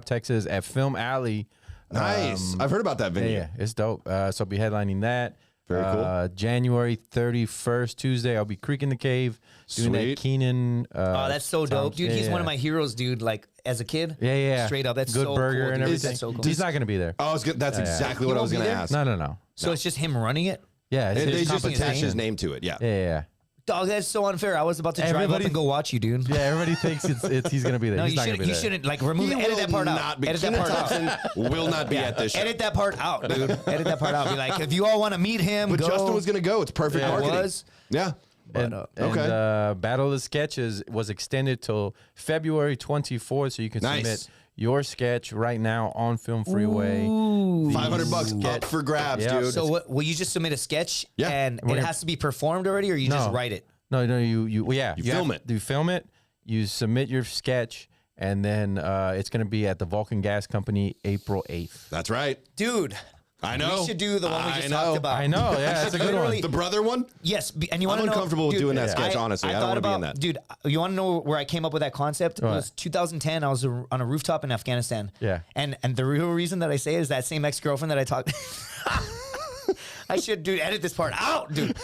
Texas at Film Alley. Nice. I've heard about that venue. Yeah, it's dope. So I'll be headlining that. Very cool. January 31st, Tuesday, I'll be Creaking the Cave doing Sweet. that Keenan. Oh, that's so dope, dude. He's one of my heroes, dude. Like as a kid. Yeah. Straight up, that's good so burger cool, and dude. everything. That's so cool. He's not gonna be there. That's exactly what I was won't going be to there? ask. No. So it's just him running it. Yeah, it's They his just attach competition. his name to it. Yeah. Yeah. Dog, that's so unfair. I was about to drive up Everybody- and go watch you, dude. Yeah, everybody thinks it's he's gonna be there. No, he's you not gonna shouldn't. be You there. shouldn't like remove. Edit that part out. Not be, Edit that Kenan part out. Thompson will not be at this show. Edit that part out, dude. Edit that part out. Be like, if you all want to meet him, But go. Justin was going to go. It's perfect Yeah, it marketing. was. Yeah. And Okay. Battle of the Sketches was extended till February 24th, so you can Nice. submit your sketch right now on Film Freeway. $500 up for grabs, Yeah. dude. So what? Will you just submit a sketch? Yeah. And We're it gonna- has to be performed already, or you just write it? No, you film it. You film it. You submit your sketch, and then it's going to be at the Vulcan Gas Company April 8th. That's right. Dude. I know. We should do the one we I just know. talked about. I know, yeah, We it's should a good one. literally- The brother one? Yes, and you want to I'm know? uncomfortable with dude, doing that sketch, honestly. I don't thought wanna be in about- that. Dude, you want to know where I came up with that concept? It was 2010. I was on a rooftop in Afghanistan. Yeah. And the real reason that I say is that same ex-girlfriend that I talked. I should, dude, edit this part out, dude.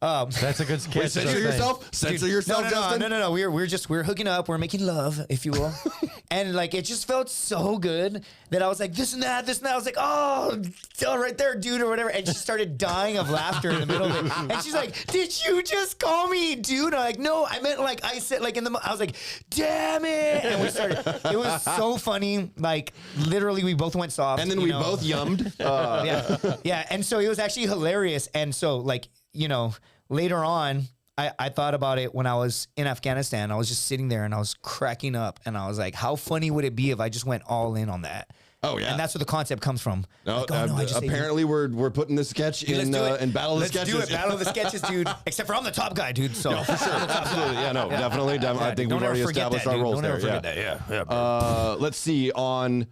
That's a good sketch. Censor yourself. Censor yourself, Justin. No. We're hooking up. We're making love, if you will. And like, it just felt so good that I was like, this and that. I was like, oh, right there, dude, or whatever. And she started dying of laughter in the middle of it. And she's like, did you just call me, dude? I'm like, no, I meant like, I said like I was like, damn it. And we started, it was so funny. Like literally we both went soft. And then we both yummed. Yeah. And so it was actually hilarious. And so like, later on, I thought about it when I was in Afghanistan. I was just sitting there and I was cracking up and I was like, how funny would it be if I just went all in on that? Oh, yeah. And that's where the concept comes from. No, Like, oh, no, I just ate it. apparently we're putting this sketch Dude, let's in do it. in Battle of the Let's Sketches. do it. Battle of the Sketches, dude. Except for I'm the top guy, dude. So For sure. Absolutely. Yeah, no, definitely. I think we've Don't ever already forget established that, our dude. roles Don't ever there. forget that. Yeah. Let's see. On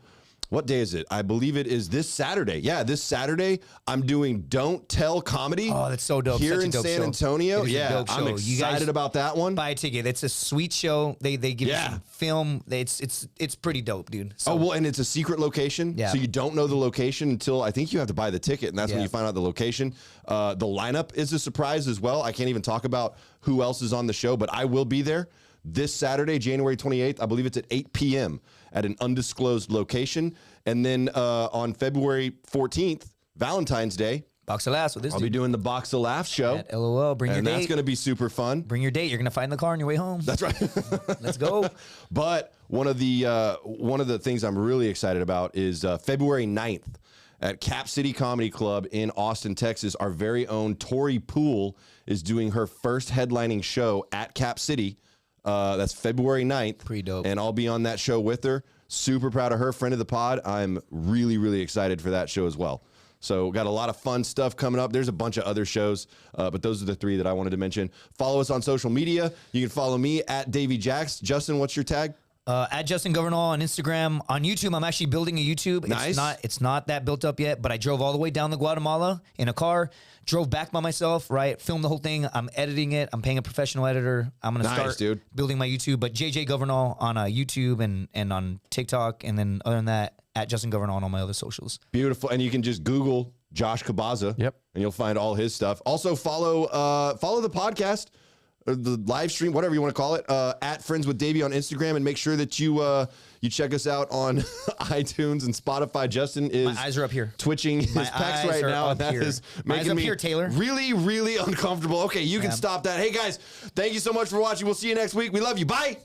What day is it? I believe it is this Saturday. Yeah, this Saturday I'm doing Don't Tell Comedy. Oh, that's so dope. Here Such a in dope San show. Antonio. It is a Yeah, dope I'm show. You guys excited about that one. Buy a ticket. It's a sweet show. They give you Yeah. some film. It's pretty dope, dude. So, Oh, well, and it's a secret location. Yeah. So you don't know the location until I think you have to buy the ticket, and that's when Yeah. you find out the location. The lineup is a surprise as well. I can't even talk about who else is on the show, but I will be there this Saturday, January 28th. I believe it's at 8 p.m. at an undisclosed location. And then on February 14th, Valentine's Day, Box of Laughs with this I'll be dude. doing the Box of Laughs show. At LOL. Bring your And that's date. going to be super fun. Bring your date. You're gonna find the car on your way home. That's right. Let's go. But one of the things I'm really excited about is February 9th at Cap City Comedy Club in Austin, Texas. Our very own Tori Poole is doing her first headlining show at Cap City. That's February 9th. Pretty dope. And I'll be on that show with her. Super proud of her, friend of the pod. I'm really, really excited for that show as well. So got a lot of fun stuff coming up. There's a bunch of other shows, but those are the three that I wanted to mention. Follow us on social media. You can follow me at Davey Jax. Justin, what's your tag? At Justin Governal on Instagram. On YouTube, I'm actually building a YouTube. Nice. It's not that built up yet, but I drove all the way down to Guatemala in a car, drove back by myself, right? Filmed the whole thing. I'm editing it. I'm paying a professional editor. I'm going to Nice, start dude. building my YouTube. But JJ Governal on YouTube and on TikTok. And then other than that, at Justin Governal on all my other socials. Beautiful. And you can just Google Josh Cabaza. Yep. And you'll find all his stuff. Also follow the podcast, or the live stream, whatever you want to call it, at Friends with Davey on Instagram, and make sure that you check us out on iTunes and Spotify. Justin is My eyes are up here. twitching his My pecs eyes right are now, up and that here. is My eyes making up me here, Taylor. really, really uncomfortable. Okay, you can Yeah. stop that. Hey guys, thank you so much for watching. We'll see you next week. We love you. Bye.